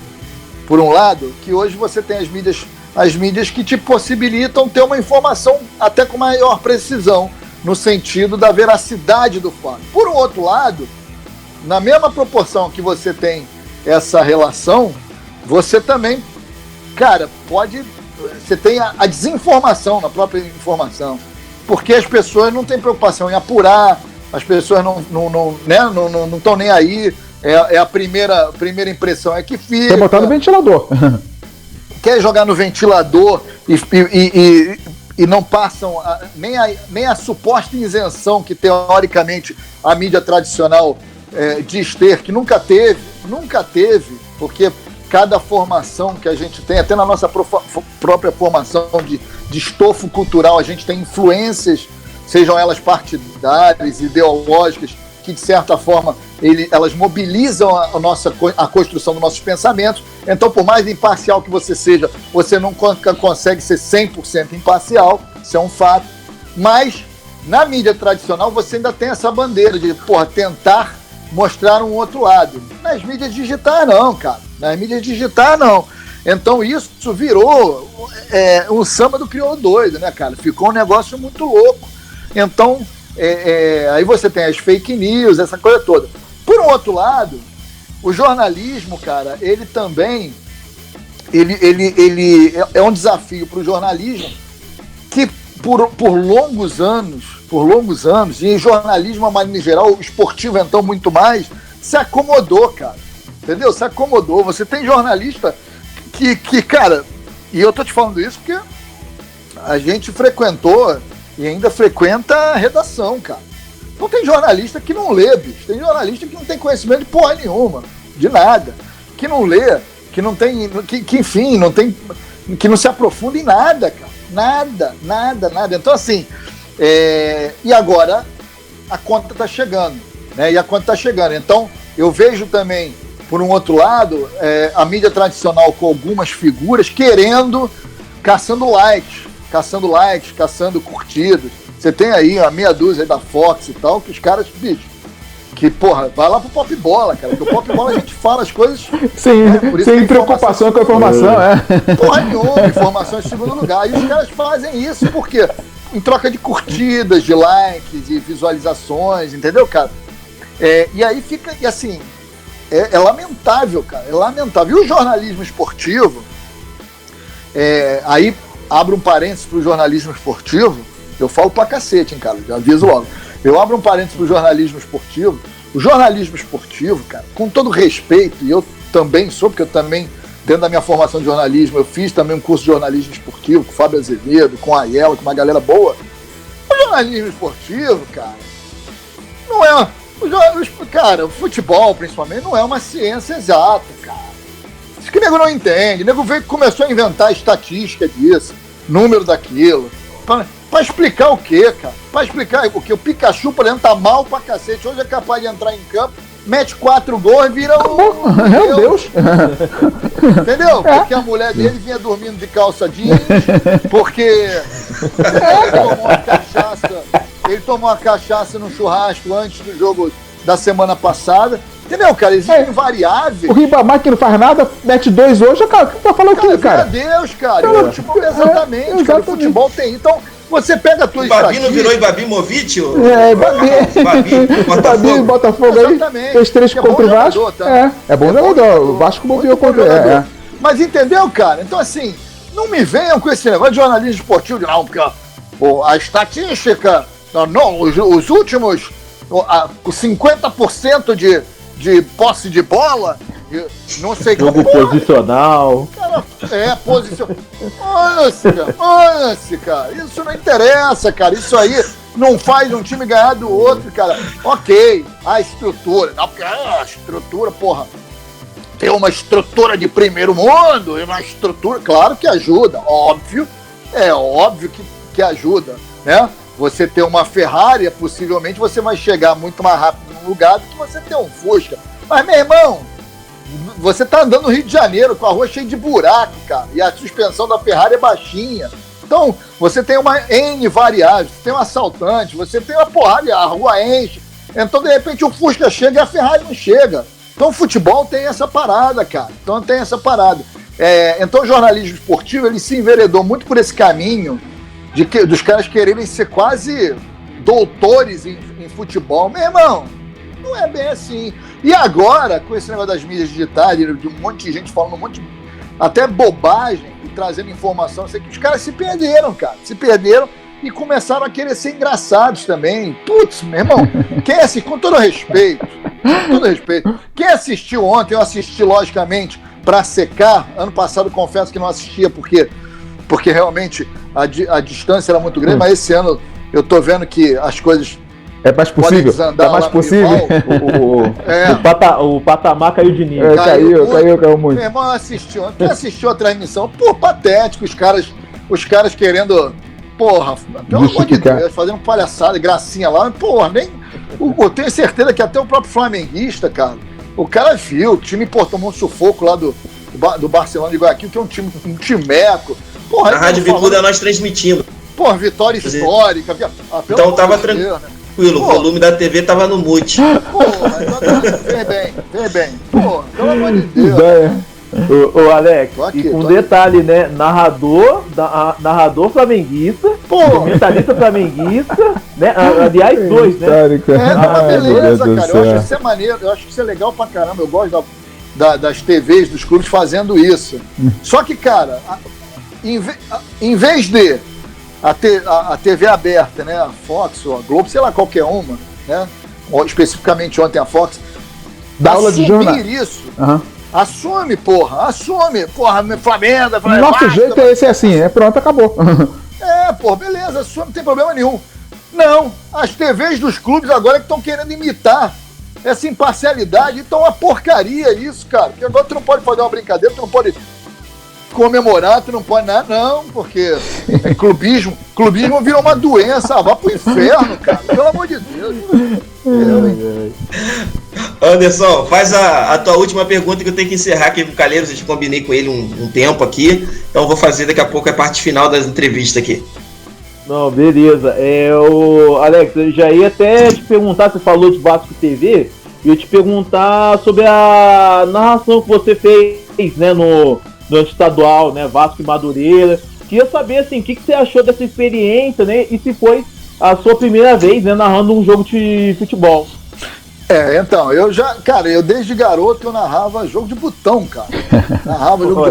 por um lado, que hoje você tem as mídias que te possibilitam ter uma informação até com maior precisão, no sentido da veracidade do fato. Por um outro lado, na mesma proporção que você tem essa relação, você também, cara, você tem a desinformação na própria informação, porque as pessoas não têm preocupação em apurar, as pessoas não estão nem aí, a primeira impressão é que fica. Quer botar no ventilador. Quer jogar no ventilador e não passam nem a suposta isenção que, teoricamente, a mídia tradicional diz ter, que nunca teve, porque cada formação que a gente tem, até na nossa própria formação de estofo cultural, a gente tem influências, sejam elas partidárias, ideológicas, que de certa forma elas mobilizam a construção dos nossos pensamentos. Então, por mais imparcial que você seja, você nunca consegue ser 100% imparcial, isso é um fato. Mas na mídia tradicional você ainda tem essa bandeira de tentar mostrar um outro lado. Nas mídias digitais não, cara. Nas mídias digitais não. Então isso virou um samba do crioulo doido, né, cara? Ficou um negócio muito louco. Então, aí você tem as fake news, essa coisa toda. Por um outro lado, o jornalismo, cara, ele também ele é um desafio para o jornalismo que por longos anos, e em jornalismo, a maneira geral, o esportivo então muito mais, se acomodou, cara. Entendeu? Se acomodou. Você tem jornalista que, cara, e eu tô te falando isso porque a gente frequentou e ainda frequenta a redação, cara. Então tem jornalista que não lê, bicho. Tem jornalista que não tem conhecimento de porra nenhuma, de nada. Que não lê, que não tem, enfim, não tem, que não se aprofunda em nada, cara. Nada. Então, assim, e agora a conta tá chegando, né? Então, eu vejo também, por um outro lado, a mídia tradicional com algumas figuras caçando likes, caçando curtidas. Você tem aí a meia dúzia aí da Fox e tal, que os caras, bicho, que, porra, vai lá pro Pop Bola, cara, porque o Pop Bola a gente fala as coisas... Sim, sem preocupação com a informação, Porra nenhuma, informação em segundo lugar. E os caras fazem isso porque em troca de curtidas, de likes, de visualizações, entendeu, cara? E aí fica, e assim, é lamentável, cara, é lamentável. E o jornalismo esportivo, aí abro um parênteses pro jornalismo esportivo, eu falo pra cacete, hein, cara, já aviso logo. Eu abro um parênteses pro jornalismo esportivo. O jornalismo esportivo, cara, com todo respeito, e eu também sou, porque eu também, dentro da minha formação de jornalismo, eu fiz também um curso de jornalismo esportivo com o Fábio Azevedo, com a Aiela, com uma galera boa. O jornalismo esportivo, cara, não é... Cara, o futebol, principalmente, não é uma ciência exata, cara. Isso que o nego não entende. O nego começou a inventar estatística disso, número daquilo. Pra explicar o quê, cara? Pra explicar o quê? O Pikachu, por exemplo, tá mal pra cacete. Hoje é capaz de entrar em campo, mete 4 gols e vira um... Meu Deus! Entendeu? Porque a mulher dele vinha dormindo de calça jeans, porque ele tomou uma cachaça no churrasco antes do jogo da semana passada. Entendeu, cara? Existem variáveis. O Ribamar que não faz nada, mete 2 hoje, cara. O que tá falando aqui, cara? Meu Deus, cara. O futebol, exatamente, cara. O futebol tem. Então, você pega a tua estatística... O Babi não virou Ibabimovic? Babi, Botafogo aí. Fez 3 contra o Vasco. Tá? É bom jogador. O Vasco moveu contra ele. Mas entendeu, cara? Então, assim, não me venham com esse negócio de jornalismo esportivo. Não, porque a estatística... Não, os últimos... 50% de posse de bola, não sei que jogo posicional. Cara, posicional. Olha-se, cara. Isso não interessa, cara. Isso aí não faz um time ganhar do outro, cara. Ok, a estrutura. Não, porque a estrutura, porra, tem uma estrutura de primeiro mundo, uma estrutura, claro que ajuda, óbvio. É óbvio que ajuda, né? Você ter uma Ferrari, possivelmente você vai chegar muito mais rápido num lugar do que você ter um Fusca. Mas, meu irmão, você tá andando no Rio de Janeiro com a rua cheia de buraco, cara, e a suspensão da Ferrari é baixinha. Então, você tem uma N variáveis, você tem um assaltante, você tem uma porrada, a rua enche. Então, de repente, o Fusca chega e a Ferrari não chega. Então, o futebol tem essa parada, cara. Então, tem essa parada. Então, o jornalismo esportivo, ele se enveredou muito por esse caminho dos caras quererem ser quase doutores em futebol. Meu irmão, não é bem assim. E agora, com esse negócio das mídias digitais, de um monte de gente falando um monte de... até bobagem e trazendo informação, eu sei que os caras se perderam, cara. Se perderam e começaram a querer ser engraçados também. Putz, meu irmão, com todo respeito, quem assistiu ontem, eu assisti, logicamente, para secar. Ano passado, confesso que não assistia, porque realmente a distância era muito grande, mas esse ano eu tô vendo que as coisas é mais possível, tá mais possível. O patamar caiu de nível. Caiu muito. Meu irmão assistiu, quem assistiu a transmissão, pô, patético, os caras querendo, porra, pelo amor de Deus, fazendo palhaçada, gracinha lá, porra, nem, eu tenho certeza que até o próprio flamenguista, cara, o cara viu, o time, pô, tomou um sufoco lá do Barcelona de Guayaquil, que é um timeco. Porra, a Rádio Bicuda nós transmitimos. Porra, vitória histórica. Então tava tranquilo, né? O volume da TV tava no mute. Porra, vê bem. Porra, pelo amor de Deus. Ô Alex, e com detalhe, né? Narrador flamenguista, comentarista flamenguista, né? Aliás, 2, né? Beleza, cara. Eu acho isso é maneiro, eu acho isso é legal pra caramba. Eu gosto das TVs, dos clubes fazendo isso. Só que, cara, em vez de a TV aberta, né, a Fox ou a Globo, sei lá, qualquer uma, né, ou especificamente ontem a Fox, dá aula de jornal. Isso. Assume, Flamengo. Nosso jeito é esse assim, pronto, acabou. Beleza, assume, não tem problema nenhum. Não, as TVs dos clubes agora que estão querendo imitar essa imparcialidade, então é uma porcaria isso, cara, porque agora tu não pode fazer uma brincadeira, tu não pode comemorar, tu não pode nada, não, porque clubismo virou uma doença, vá pro inferno, cara, pelo amor de Deus. Anderson, faz a tua última pergunta que eu tenho que encerrar aqui com o Calheiros, eu te combinei com ele um tempo aqui, então eu vou fazer daqui a pouco a parte final das entrevistas aqui. Não, beleza. Alex, eu já ia até te perguntar, você falou de Vasco TV, e eu te perguntar sobre a narração que você fez, né, no estadual, né, Vasco e Madureira. Queria saber, assim, o que você achou dessa experiência, né, e se foi a sua primeira vez, né, narrando um jogo de futebol. Então, eu desde garoto eu narrava jogo de botão, cara. Narrava jogo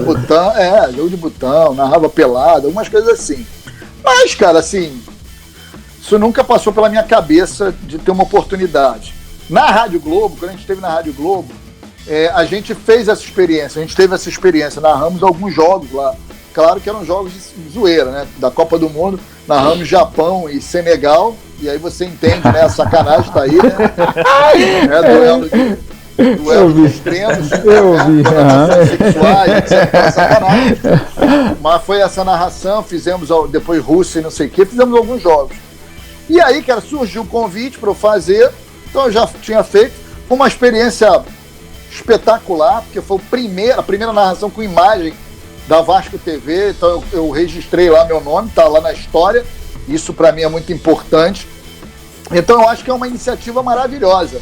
de botão, narrava pelado, algumas coisas assim. Mas, cara, assim, isso nunca passou pela minha cabeça de ter uma oportunidade. Na Rádio Globo, quando a gente esteve na Rádio Globo, a gente fez essa experiência, narramos alguns jogos lá. claro que eram jogos de zoeira, né? Da Copa do Mundo, narramos Japão e Senegal, e aí você entende, né? A sacanagem tá aí, né? Duelo de extremos, sexuais, etc. Sacanagem. Mas foi essa narração, fizemos depois Rússia e não sei o que, fizemos alguns jogos. E aí, cara, surgiu o convite para eu fazer, então eu já tinha feito. Foi uma experiência espetacular, porque foi a primeira narração com imagem da Vasco TV, então eu registrei lá meu nome, tá lá na história, isso para mim é muito importante. Então eu acho que é uma iniciativa maravilhosa.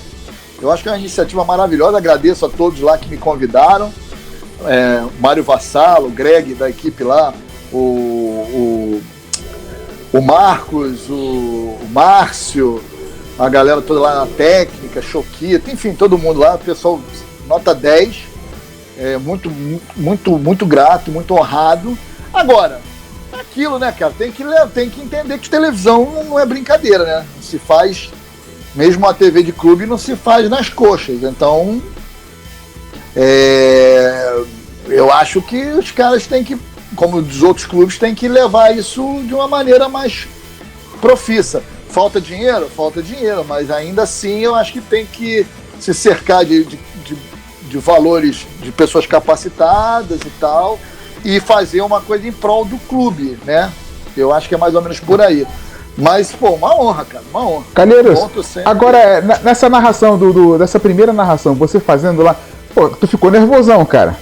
Agradeço a todos lá que me convidaram, o Mário Vassalo, o Greg da equipe lá, o Marcos, o Márcio, a galera toda lá na técnica, Choquita, enfim, todo mundo lá, o pessoal nota 10, muito, muito, muito grato, muito honrado. Agora, aquilo, né, cara, tem que entender que televisão não é brincadeira, né? Se faz, mesmo a TV de clube não se faz nas coxas, então eu acho que os caras têm que, como os outros clubes, têm que levar isso de uma maneira mais profissa. Falta dinheiro, mas ainda assim eu acho que tem que se cercar de valores de pessoas capacitadas e tal, e fazer uma coisa em prol do clube, né? Eu acho que é mais ou menos por aí. Mas, pô, uma honra, cara, uma honra. Calheiros, agora, nessa narração, dessa primeira narração, você fazendo lá, pô, tu ficou nervosão, cara.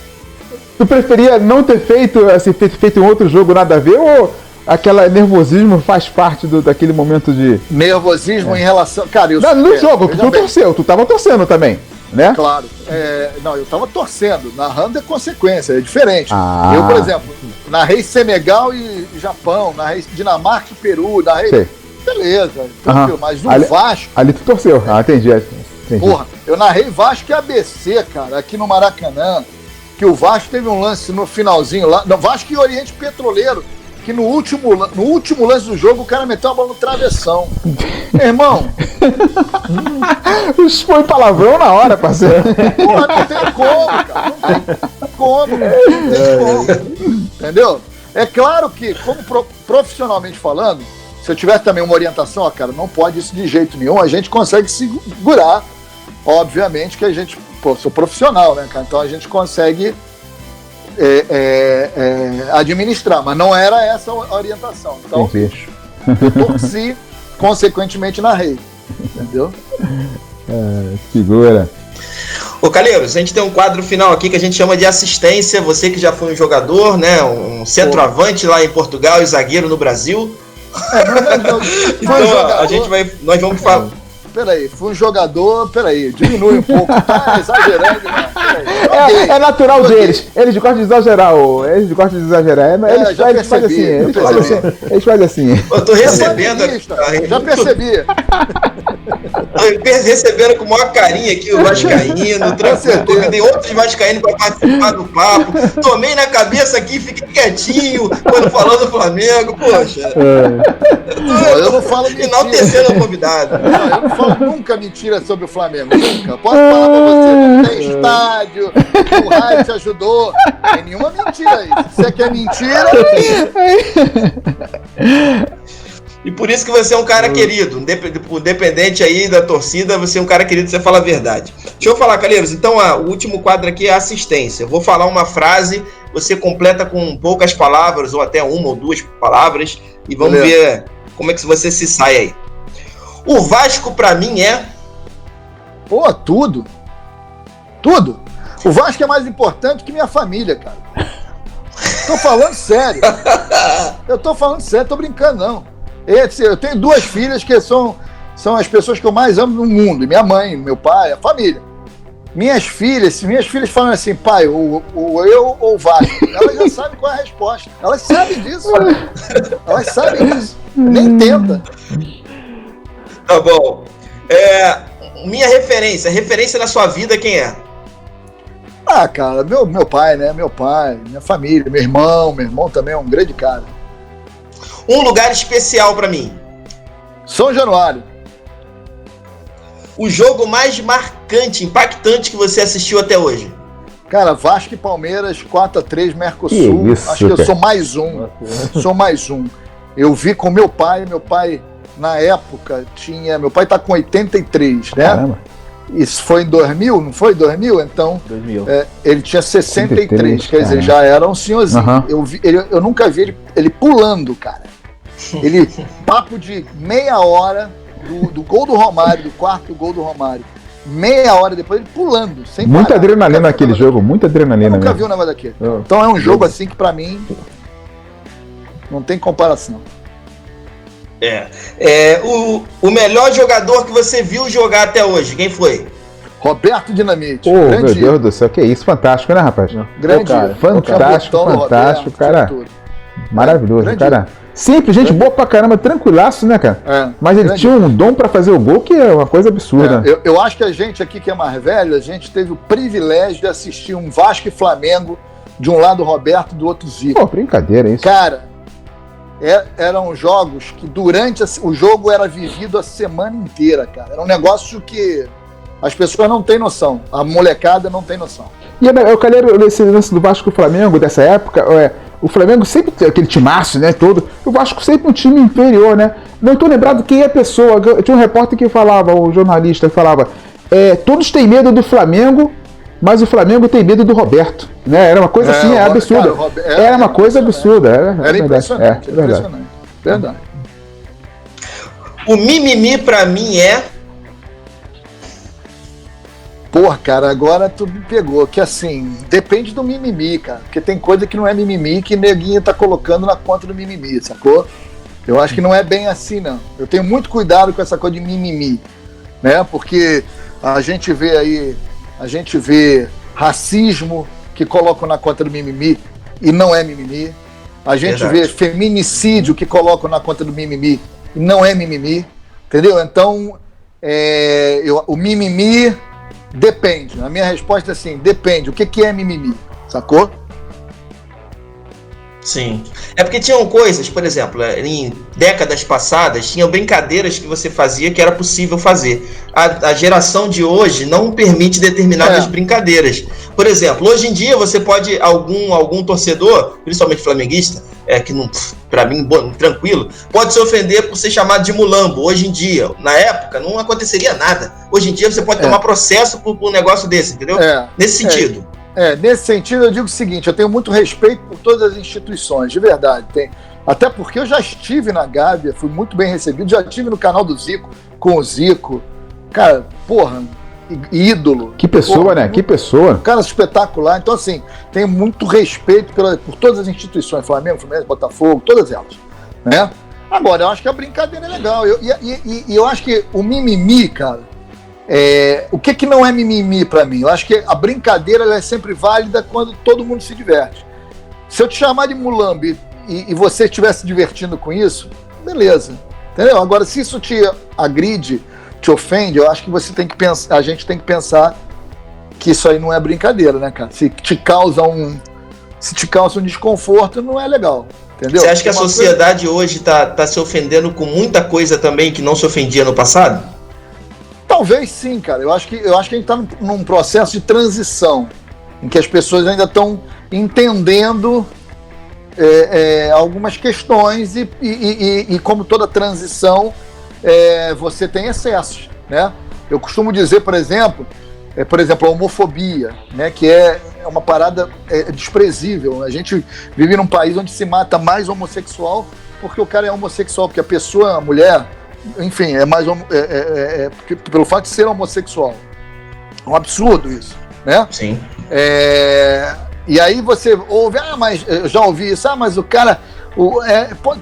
Tu preferia não ter feito, assim, ter feito um outro jogo nada a ver, ou aquele nervosismo faz parte daquele momento de... Nervosismo em relação... Cara, no jogo, tu torceu, tu tava torcendo também, né? Claro. Não, eu tava torcendo. Narrando é consequência, é diferente. Eu, por exemplo, narrei Senegal e Japão, narrei Dinamarca e Peru, narrei... Sei. Beleza, tranquilo, mas no Vasco... Ali tu torceu, entendi. Porra, eu narrei Vasco e ABC, cara, aqui no Maracanã, que o Vasco teve um lance no finalzinho lá... Não, Vasco e Oriente Petroleiro, que no último lance do jogo o cara meteu a bola no travessão. Meu irmão... Isso foi palavrão na hora, parceiro. Porra, não tem como, cara. Não tem como. Entendeu? É claro que, como profissionalmente falando, se eu tivesse também uma orientação, cara, não pode isso de jeito nenhum, a gente consegue segurar. Obviamente que a gente, sou profissional, né, cara? Então a gente consegue administrar, mas não era essa a orientação. Então, eu torci, consequentemente narrei. Entendeu? Figura. Ô Calheiros, a gente tem um quadro final aqui que a gente chama de assistência. Você que já foi um jogador, né? Um centroavante lá em Portugal e zagueiro no Brasil. Então nós vamos falar. Peraí, fui um jogador, diminui um pouco, tá exagerando, né? É natural deles, eles gostam de exagerar, eles fazem assim. Eu tô recebendo, já percebi. Tô recebendo com a maior carinha aqui o vascaíno, tranquilo, convidei outros vascaínos para participar do papo, tomei na cabeça aqui, fiquei quietinho quando falou do Flamengo, poxa. Eu não falo mentira. Enaltecendo o convidado. Eu não falo nunca mentira sobre o Flamengo, nunca. Posso falar pra você, não tem estádio, o raio te ajudou, não tem nenhuma mentira aí. Se você quer mentira... E por isso que você é um cara querido, independente aí da torcida, você é um cara querido, você fala a verdade. Deixa eu falar, Calheiros, então o último quadro aqui é assistência. Eu vou falar uma frase, você completa com poucas palavras, ou até uma ou duas palavras, e vamos ver como é que você se sai aí. O Vasco pra mim é... Pô, tudo. Tudo. O Vasco é mais importante que minha família, cara. Tô falando sério. Tô brincando, não. Eu tenho duas filhas que são as pessoas que eu mais amo no mundo. Minha mãe, meu pai, a família. Minhas filhas falam assim, pai, eu ou o Vasco, elas já sabem qual é a resposta. Elas sabem disso. Nem tenta. Tá bom. Minha referência na sua vida, quem é? Ah, cara, meu pai, né? Meu pai, minha família, meu irmão também é um grande cara. Um lugar especial pra mim. São Januário. O jogo mais marcante, impactante que você assistiu até hoje? Cara, Vasco e Palmeiras, 4-3, Mercosul. Isso, acho que eu sou mais um. Sou mais um. Eu vi com meu pai na época meu pai tá com 83, né? Caramba. Isso foi em 2000, não foi 2000? Então, 2000. Ele tinha 63, quer dizer, cara. já era um senhorzinho. Uhum. Eu nunca vi ele pulando, cara. Ele, papo de meia hora do gol do Romário, do quarto gol do Romário. Meia hora depois ele pulando, sem Muita parar. adrenalina naquele jogo, muita adrenalina. Eu nunca mesmo. vi um negócio daquele. Então é um jogo assim que pra mim não tem comparação. O melhor jogador que você viu jogar até hoje, quem foi? Roberto Dinamite. Pô, meu Deus do céu, que isso, fantástico, né, rapaz? Grande, cara, fantástico, fantástico, cara. Maravilhoso, grande. cara. Simples, gente boa pra caramba, tranquilaço, né, cara? Mas ele tinha um dom pra fazer o gol que é uma coisa absurda. Eu acho que a gente aqui que é mais velho, a gente teve o privilégio de assistir um Vasco e Flamengo, de um lado Roberto, do outro Zico. Pô, brincadeira isso. Cara, eram jogos que durante o jogo era vivido a semana inteira, cara. Era um negócio que as pessoas não têm noção, a molecada não tem noção. E eu quero esse lance do Vasco e Flamengo dessa época, o Flamengo sempre tem aquele timaço, né, todo. O Vasco sempre um time inferior, né? Não tô lembrado quem é a pessoa. Tinha um repórter que falava, o jornalista que falava, todos têm medo do Flamengo, mas o Flamengo tem medo do Roberto, né? Era uma coisa assim, absurda. Cara, era uma coisa absurda. Era impressionante, impressionante. Verdade. O mimimi pra mim é... Porra, cara, agora tu me pegou, que assim, depende do mimimi, cara, porque tem coisa que não é mimimi que neguinho tá colocando na conta do mimimi, sacou? Eu acho que não é bem assim, não. Eu tenho muito cuidado com essa coisa de mimimi, né, porque a gente vê racismo que colocam na conta do mimimi e não é mimimi. A gente vê feminicídio que colocam na conta do mimimi e não é mimimi, entendeu? Então, o mimimi... Depende. A minha resposta é assim, depende. O que é mimimi? Sacou? Sim. É porque tinham coisas, por exemplo, em décadas passadas, tinham brincadeiras que você fazia que era possível fazer. A geração de hoje não permite determinadas brincadeiras. Por exemplo, hoje em dia você pode, algum torcedor, principalmente flamenguista, que não, pra mim, tranquilo, pode se ofender por ser chamado de mulambo. Hoje em dia, na época, não aconteceria nada. Hoje em dia você pode tomar processo por um negócio desse, entendeu? Nesse sentido. Nesse sentido, eu digo o seguinte, eu tenho muito respeito por todas as instituições, de verdade. Até porque eu já estive na Gávea, fui muito bem recebido, já estive no canal do Zico, com o Zico. Cara, porra, ídolo. Que pessoa, né? Que pessoa. Cara espetacular. Então, assim, tenho muito respeito por todas as instituições, Flamengo, Fluminense, Botafogo, todas elas, né? Agora, eu acho que a brincadeira é legal. E eu acho que o mimimi, cara, o que não é mimimi pra mim? Eu acho que a brincadeira ela é sempre válida quando todo mundo se diverte. Se eu te chamar de mulambo e você estiver se divertindo com isso, beleza. Entendeu? Agora, se isso te agride, te ofende, eu acho que você tem que pensar, a gente tem que pensar que isso aí não é brincadeira, né, cara? Se te causa um desconforto, não é legal. Entendeu? Você acha que a sociedade hoje tá se ofendendo com muita coisa também que não se ofendia no passado? Talvez sim, cara. Eu acho que a gente está num processo de transição em que as pessoas ainda estão entendendo algumas questões e como toda transição, você tem excessos, né? Eu costumo dizer, por exemplo, a homofobia, né? Que é uma parada desprezível. A gente vive num país onde se mata mais homossexual porque o cara é homossexual, porque a pessoa, a mulher... Enfim, pelo fato de ser homossexual. É um absurdo isso, né? Sim. E aí você ouve, mas eu já ouvi isso, mas o cara,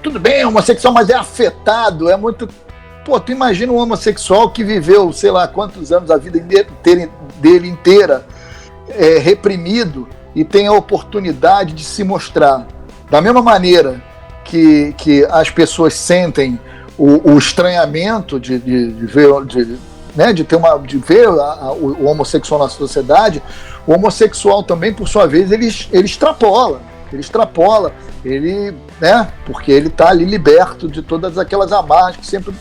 tudo bem, é homossexual, mas é afetado, é muito... Pô, tu imagina um homossexual que viveu, sei lá, quantos anos, a vida dele inteira, reprimido, e tem a oportunidade de se mostrar. Da mesma maneira que as pessoas sentem o estranhamento de ver, o homossexual na sociedade, o homossexual também, por sua vez, ele extrapola, né, porque ele está ali liberto de todas aquelas amarras que sempre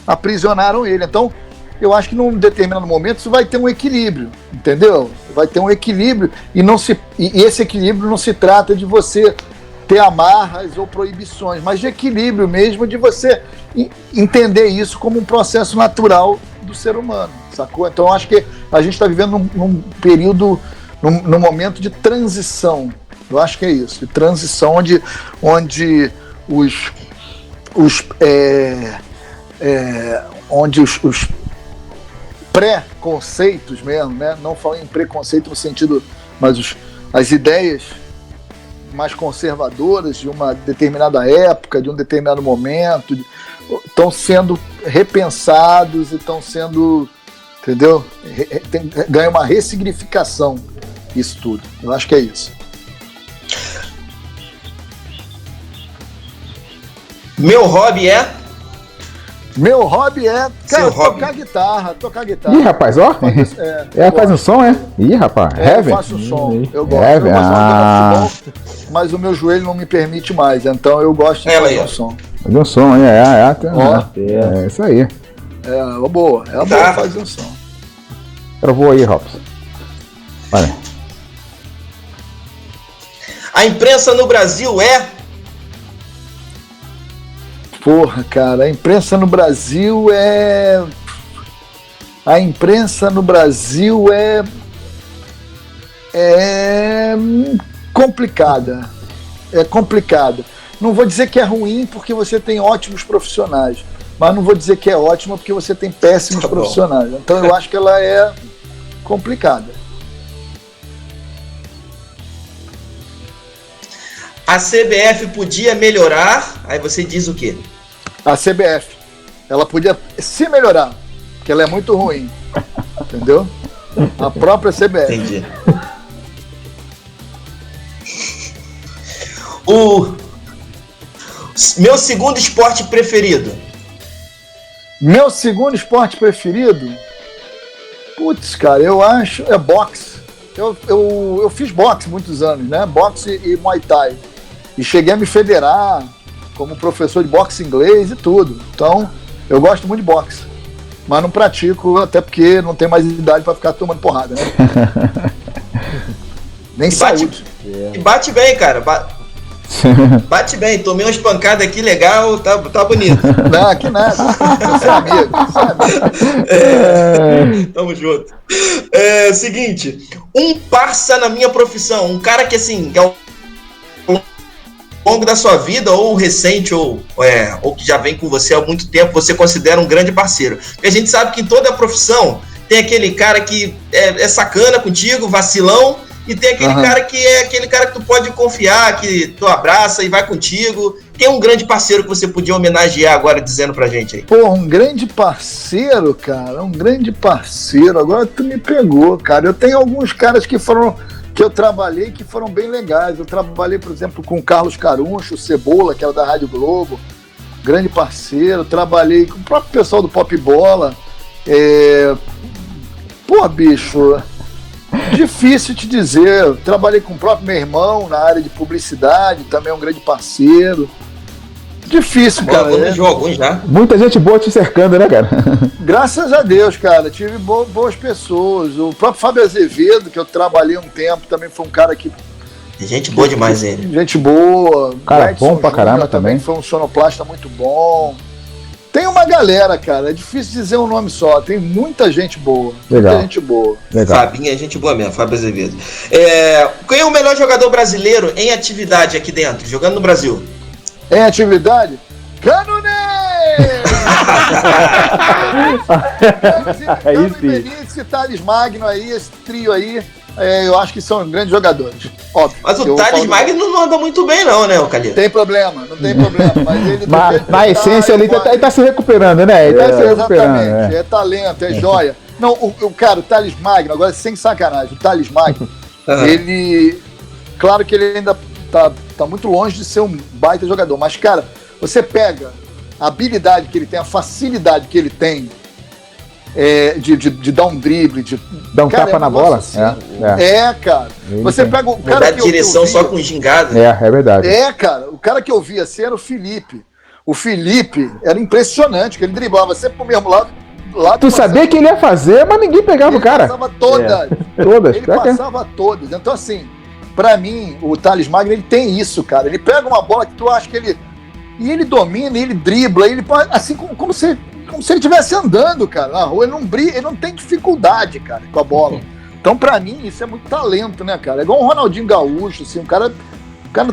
aprisionaram ele. Então, eu acho que num determinado momento isso vai ter um equilíbrio, entendeu? Vai ter um equilíbrio e esse equilíbrio não se trata de você ter amarras ou proibições, mas de equilíbrio mesmo, de você entender isso como um processo natural do ser humano, sacou? Então eu acho que a gente está vivendo num período, num momento de transição. Eu acho que é isso, de transição onde os pré-conceitos mesmo, né? Não falando em preconceito no sentido, mas as ideias mais conservadoras de uma determinada época, de um determinado momento, estão sendo repensados e estão sendo, entendeu? Ganha uma ressignificação isso tudo. Eu acho que é isso. Meu hobby é? Meu hobby é, cara, tocar guitarra. Ih, rapaz, ó. Faz um som, é? Ih, rapaz, eu faço som. Eu gosto. Eu gosto de futebol, mas o meu joelho não me permite mais, então eu gosto de fazer um som. Fazer um som, é isso aí. É boa fazer um som. Eu vou aí, Robson. Olha. A imprensa no Brasil é? Porra, cara, a imprensa no Brasil é complicada. É complicada. Não vou dizer que é ruim porque você tem ótimos profissionais, mas não vou dizer que é ótima porque você tem péssimos profissionais. Então eu acho que ela é complicada. A CBF podia melhorar, aí você diz o quê? A CBF, ela podia se melhorar, porque ela é muito ruim, entendeu? A própria CBF. Entendi. O meu segundo esporte preferido. Meu segundo esporte preferido? Putz, cara, eu acho é boxe. Eu fiz boxe muitos anos, né? Boxe e Muay Thai. E cheguei a me federar como professor de boxe inglês e tudo. Então, eu gosto muito de boxe. Mas não pratico, até porque não tenho mais idade para ficar tomando porrada, né? Nem saúde. E bate bem, cara. Bate bem. Tomei umas pancadas aqui, legal, tá bonito. Não, que nada. Você é amigo. Tamo junto. Seguinte, um parça na minha profissão, um cara que assim, ao longo da sua vida, ou recente, ou que já vem com você há muito tempo, você considera um grande parceiro. Porque a gente sabe que em toda a profissão tem aquele cara que é sacana contigo, vacilão, e tem aquele cara que é aquele cara que tu pode confiar, que tu abraça e vai contigo. Tem um grande parceiro que você podia homenagear agora, dizendo pra gente aí. Pô, um grande parceiro, cara, agora tu me pegou, cara. Eu tenho alguns caras que eu trabalhei que foram bem legais. Eu trabalhei, por exemplo, com o Carlos Caruncho, o Cebola, que era da Rádio Globo, grande parceiro. Trabalhei com o próprio pessoal do Pop Bola. Pô, bicho, difícil te dizer. Eu trabalhei com o próprio meu irmão na área de publicidade, também é um grande parceiro. Difícil, cara. Alguns já. Muita gente boa te cercando, né, cara? Graças a Deus, cara. Tive boas pessoas. O próprio Fábio Azevedo, que eu trabalhei um tempo, também foi um cara que... Gente boa demais ele. Gente boa. Cara, bom pra caramba também. Foi um sonoplasta muito bom. Tem uma galera, cara. É difícil dizer um nome só. Tem muita gente boa. Legal. Muita gente boa. Legal. Fabinho é gente boa mesmo, Fábio Azevedo. Quem é o melhor jogador brasileiro em atividade aqui dentro, jogando no Brasil? Em atividade? Canonê! Aí sim. Benítez e Thales Magno aí, esse trio aí, eu acho que são grandes jogadores. Óbvio. Mas o Thales Magno não anda muito bem não, né, o Calil? Tem problema, não tem problema. Mas ele na essência ele tá se recuperando, né? Ele tá se recuperando. Exatamente, é talento, é joia. Não, o Thales Magno, agora sem sacanagem, o Thales Magno, ele... Claro que ele ainda tá muito longe de ser um baita jogador, mas, cara, você pega a habilidade que ele tem, a facilidade que ele tem de dar um drible, de dar um tapa na bola. Assim, cara. Você pega o cara que eu via, direção só com gingado. É verdade. Cara, o cara que eu via assim era o Felipe. O Felipe era impressionante, que ele driblava sempre pro mesmo lado, lá Tu sabia que ele ia fazer, mas ninguém pegava o cara. Ele passava todas. Todas. Ele passava todas. Então, assim, pra mim, o Thales Magno, ele tem isso, cara. Ele pega uma bola que tu acha que ele... E ele domina, ele dribla, ele pode... Assim, como se ele estivesse andando, cara, na rua. Ele não tem dificuldade, cara, com a bola. Então, pra mim, isso é muito talento, né, cara? É igual o Ronaldinho Gaúcho, assim, o cara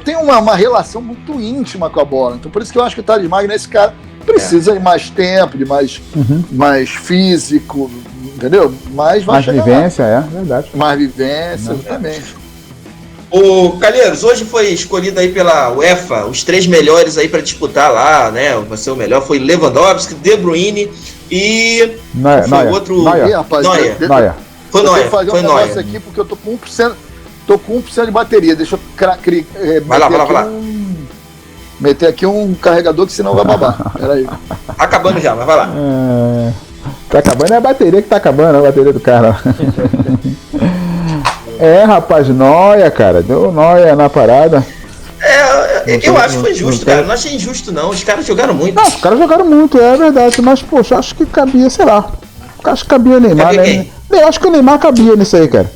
tem uma relação muito íntima com a bola. Então, por isso que eu acho que o Thales Magno, esse cara, precisa de mais tempo, de mais físico, entendeu? Mas vai mais chegar vivência, lá. Verdade. Mais vivência, exatamente. O Calheiros, hoje foi escolhido aí pela UEFA os 3 melhores aí para disputar lá, né? Vai ser o melhor, foi Lewandowski, De Bruyne e foi o outro... Neuer. Foi Neuer. Vou fazer um negócio aqui porque eu tô com 1% de bateria. Deixa eu vai lá. Meter aqui um carregador que senão vai babar. Peraí. Tá acabando já, mas vai lá. Tá acabando, é a bateria que tá acabando, a bateria do cara. Rapaz, Neuer, cara. Deu Neuer na parada. Eu acho que foi justo, cara. Não achei injusto, não. Os caras jogaram muito. Não, os caras jogaram muito, é verdade. Mas, poxa, acho que cabia, sei lá. Acho que cabia o Neymar, né? Eu acho que o Neymar cabia nisso aí, cara.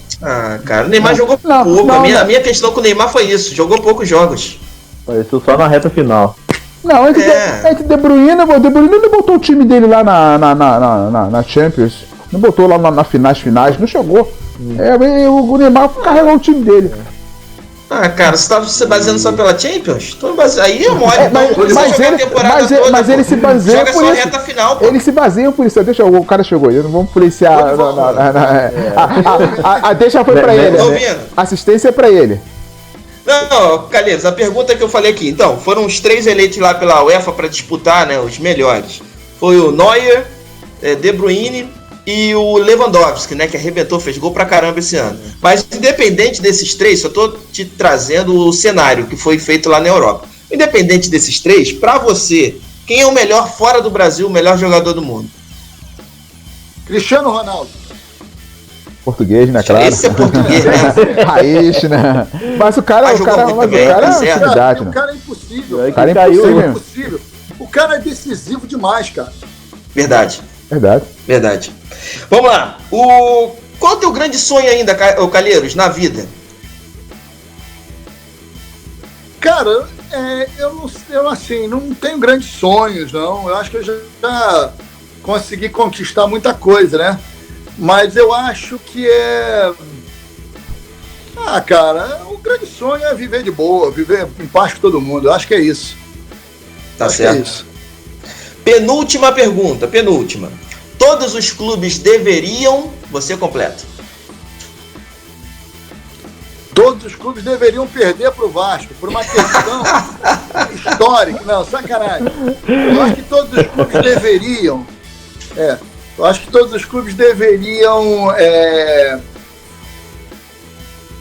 Cara, o Neymar jogou pouco. A minha questão com o Neymar foi isso. Jogou poucos jogos. Apareceu só na reta final. Não, entre De Bruyne não botou o time dele lá na Champions. Não botou lá nas finais, não chegou. O Neymar carregou o time dele. Cara, você tá se baseando só pela Champions? Aí é mole. Mas ele se baseia joga por só isso. Reta final, pô. Eles se baseiam por isso. Deixa o cara chegou aí, não vamos policiar. A deixa foi pra ele. Né? Assistência é pra ele. Não, Calheiros, a pergunta que eu falei aqui. Então, foram os 3 eleitos lá pela UEFA para disputar, né, os melhores. Foi o Neuer, De Bruyne e o Lewandowski, né, que arrebentou, fez gol pra caramba esse ano. Mas independente desses 3, só tô te trazendo o cenário que foi feito lá na Europa. Independente desses 3, pra você, quem é o melhor fora do Brasil, o melhor jogador do mundo? Cristiano Ronaldo. Português, né, claro. Esse é português, né? Raiz, né? Mas o cara é atividade, né? O cara é impossível. O cara é impossível. O cara é decisivo demais, cara. Verdade. Verdade. Vamos lá. Qual é o teu grande sonho ainda, Calheiros, na vida? Cara, eu assim, não tenho grandes sonhos, não. Eu acho que eu já consegui conquistar muita coisa, né? Mas eu acho que cara, o grande sonho é viver de boa, viver em paz com todo mundo. Eu acho que é isso. Tá certo. É isso. Penúltima pergunta. Todos os clubes deveriam... Você completa. Todos os clubes deveriam perder pro Vasco, por uma questão histórica. Não, sacanagem. Eu acho que todos os clubes deveriam... Eu acho que todos os clubes deveriam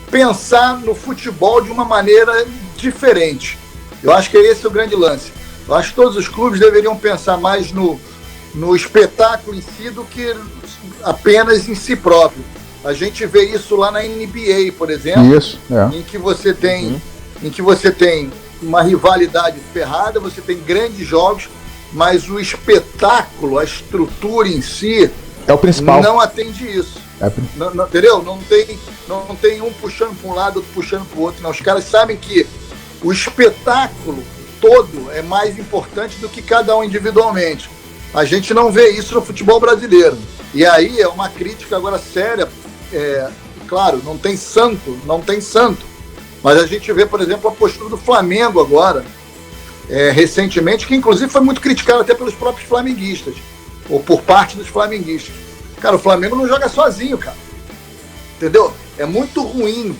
pensar no futebol de uma maneira diferente. Eu acho que esse é o grande lance. Eu acho que todos os clubes deveriam pensar mais no espetáculo em si do que apenas em si próprio. A gente vê isso lá na NBA, por exemplo, em que você tem uma rivalidade ferrada, você tem grandes jogos, mas o espetáculo, a estrutura em si, é o principal. Não atende isso. Entendeu? Não tem um puxando para um lado, outro puxando para o outro. Não. Os caras sabem que o espetáculo todo é mais importante do que cada um individualmente. A gente não vê isso no futebol brasileiro. E aí é uma crítica agora séria. Claro, não tem santo. Mas a gente vê, por exemplo, a postura do Flamengo agora, recentemente, que inclusive foi muito criticado até pelos próprios flamenguistas, ou por parte dos flamenguistas. Cara, o Flamengo não joga sozinho, cara. Entendeu? É muito ruim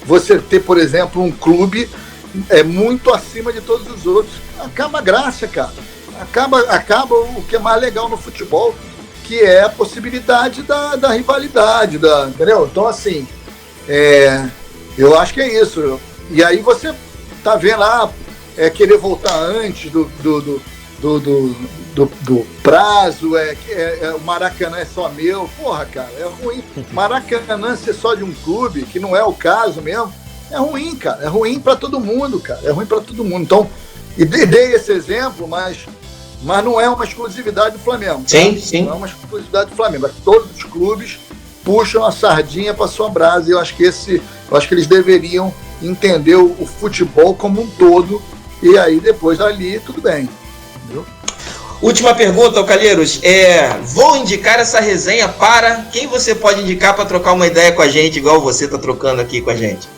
você ter, por exemplo, um clube muito acima de todos os outros. Acaba a graça, cara. Acaba o que é mais legal no futebol, que é a possibilidade da rivalidade, entendeu? Então, assim, eu acho que é isso. E aí você tá vendo lá, querer voltar antes do prazo, o Maracanã é só meu. Porra, cara, é ruim. Maracanã ser só de um clube, que não é o caso mesmo, é ruim, cara. É ruim pra todo mundo, cara. É ruim pra todo mundo. Então, e dei esse exemplo, mas Mas não é uma exclusividade do Flamengo. Sim, tá? sim. Não é uma exclusividade do Flamengo. Todos os clubes puxam a sardinha para sua brasa. E eu acho que eles deveriam entender o futebol como um todo. E aí, depois dali, tudo bem. Entendeu? Última pergunta, Calheiros. Vou indicar essa resenha para quem você pode indicar para trocar uma ideia com a gente, igual você está trocando aqui com a gente.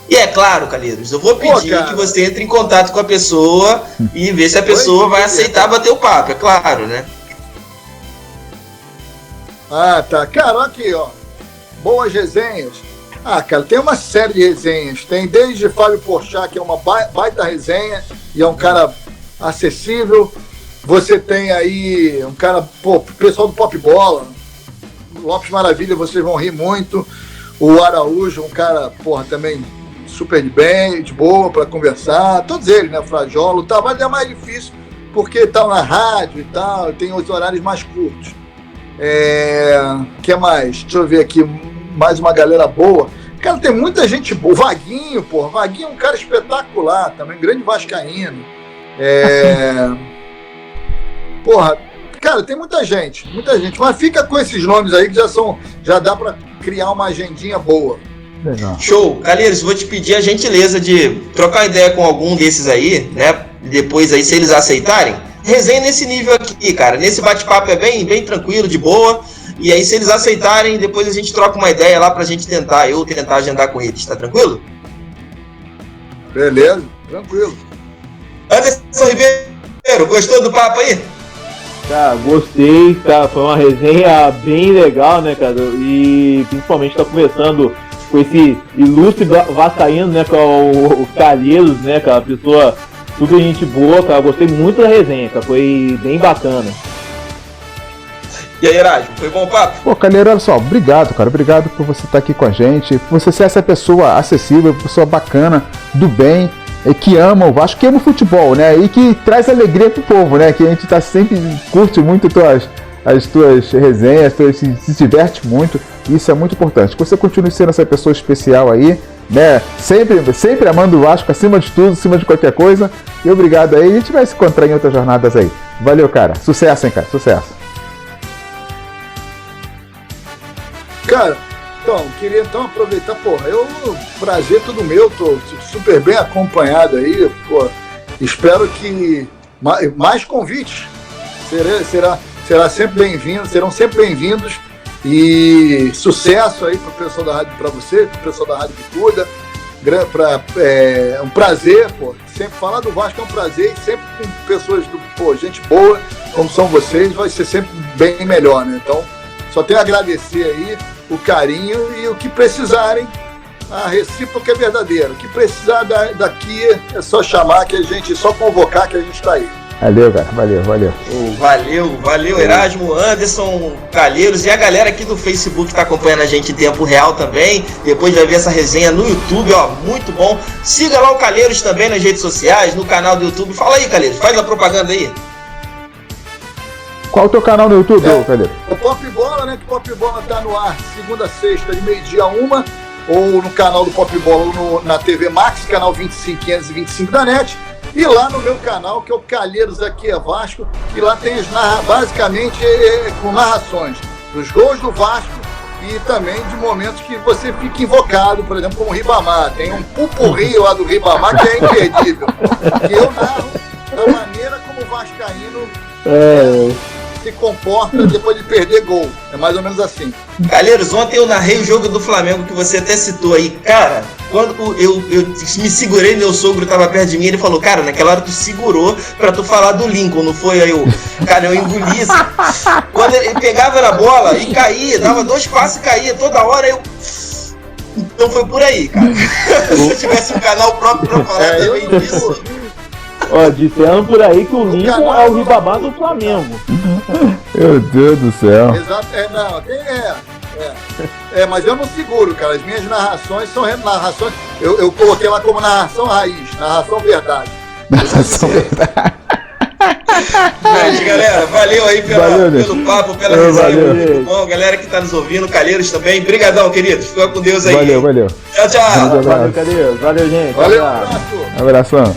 E é claro, Calheiros, eu vou pedir que você entre em contato com a pessoa e ver se a pessoa vai aceitar bater o papo, é claro, né? Ah, tá. Cara, aqui, ó. Boas resenhas. Ah, cara, tem uma série de resenhas. Tem desde Fábio Porchat, que é uma baita resenha e é um cara acessível. Você tem aí um cara, pessoal do Pop Bola, Lopes Maravilha, vocês vão rir muito. O Araújo, um cara, também super de bem, de boa para conversar. Todos eles, né? O Frajola, tá, mas é mais difícil porque tá na rádio e tal, tem os horários mais curtos. Que mais? Deixa eu ver aqui, mais uma galera boa. Cara, tem muita gente boa. Vaguinho, Vaguinho é um cara espetacular também, grande vascaíno. Cara, tem muita gente, mas fica com esses nomes aí que já dá para criar uma agendinha boa. Legal. Show. Calheiros, vou te pedir a gentileza de trocar ideia com algum desses aí, né? Depois aí, se eles aceitarem, resenha nesse nível aqui, cara. Nesse bate-papo é bem tranquilo, de boa. E aí, se eles aceitarem, depois a gente troca uma ideia lá pra gente tentar agendar com eles, tá tranquilo? Beleza, tranquilo. Anderson Ribeiro, gostou do papo aí? Cara, gostei, cara, foi uma resenha bem legal, né, cara, e principalmente tá conversando com esse ilustre vascaíno, né, que é o Calheiros, né, cara, uma pessoa super gente boa, cara, gostei muito da resenha, cara, foi bem bacana. E aí, Erasmo, foi bom o papo? Calheiro, olha só, obrigado, cara, obrigado por você estar aqui com a gente, por você ser essa pessoa acessível, pessoa bacana, do bem, que ama o Vasco, que ama o futebol, né? E que traz alegria pro povo, né? Que a gente curte muito as tuas resenhas, se diverte muito. E isso é muito importante. Que você continue sendo essa pessoa especial aí, né? Sempre amando o Vasco acima de tudo, acima de qualquer coisa. E obrigado aí. A gente vai se encontrar em outras jornadas aí. Valeu, cara. Sucesso, hein, cara. Sucesso. Cara, queria aproveitar, prazer todo meu, tô super bem acompanhado aí, espero que mais convites, serão sempre bem-vindos e sucesso aí pro pessoal da rádio, para você, pro pessoal da Rádio Bicuda, é um prazer, sempre falar do Vasco é um prazer e sempre com pessoas, gente boa, como são vocês, vai ser sempre bem melhor, né, então só tenho a agradecer aí o carinho e o que precisarem, a recíproca é verdadeira. O que precisar daqui é só chamar, só convocar que a gente está aí. Valeu, cara. Valeu. Valeu, Erasmo, Anderson, Calheiros e a galera aqui do Facebook que está acompanhando a gente em tempo real também. Depois vai ver essa resenha no YouTube, muito bom. Siga lá o Calheiros também nas redes sociais, no canal do YouTube. Fala aí, Calheiros, faz a propaganda aí. Qual o teu canal no YouTube, Calheiros? O Pop Bola, né? Que o Pop Bola tá no ar segunda a sexta, de meio-dia a 1, ou no canal do Pop Bola, ou na TV Max, canal 25/525 da NET, e lá no meu canal, que é o Calheiros Aqui é Vasco, e lá tem basicamente com narrações dos gols do Vasco e também de momentos que você fica invocado, por exemplo, como o Ribamar. Tem um pupurri lá do Ribamar que é imperdível, que eu narro da maneira como o vascaíno se comporta depois de perder gol. É mais ou menos assim. Calheiros, ontem eu narrei o jogo do Flamengo que você até citou aí. Cara, quando eu me segurei, meu sogro tava perto de mim, ele falou, cara, naquela hora tu segurou pra tu falar do Lincoln, não foi? Aí eu engoli isso. Quando ele pegava na bola e caía, dava 2 passos e caía toda hora, então foi por aí, cara. Se eu tivesse um canal próprio pra falar também disso. Disseram por aí que o Lincoln é o Ribamar do Flamengo. Meu Deus do céu. Exato, mas eu não seguro, cara. As minhas narrações são narrações. Eu coloquei lá como narração raiz, narração verdade. Narração verdade. Gente, galera, valeu aí pelo papo, pela resenha, muito bom. Galera que tá nos ouvindo, Calheiros também. Brigadão, queridos. Fica com Deus aí. Valeu. Tchau. Valeu, Calheiros. Valeu, gente. Valeu, abração.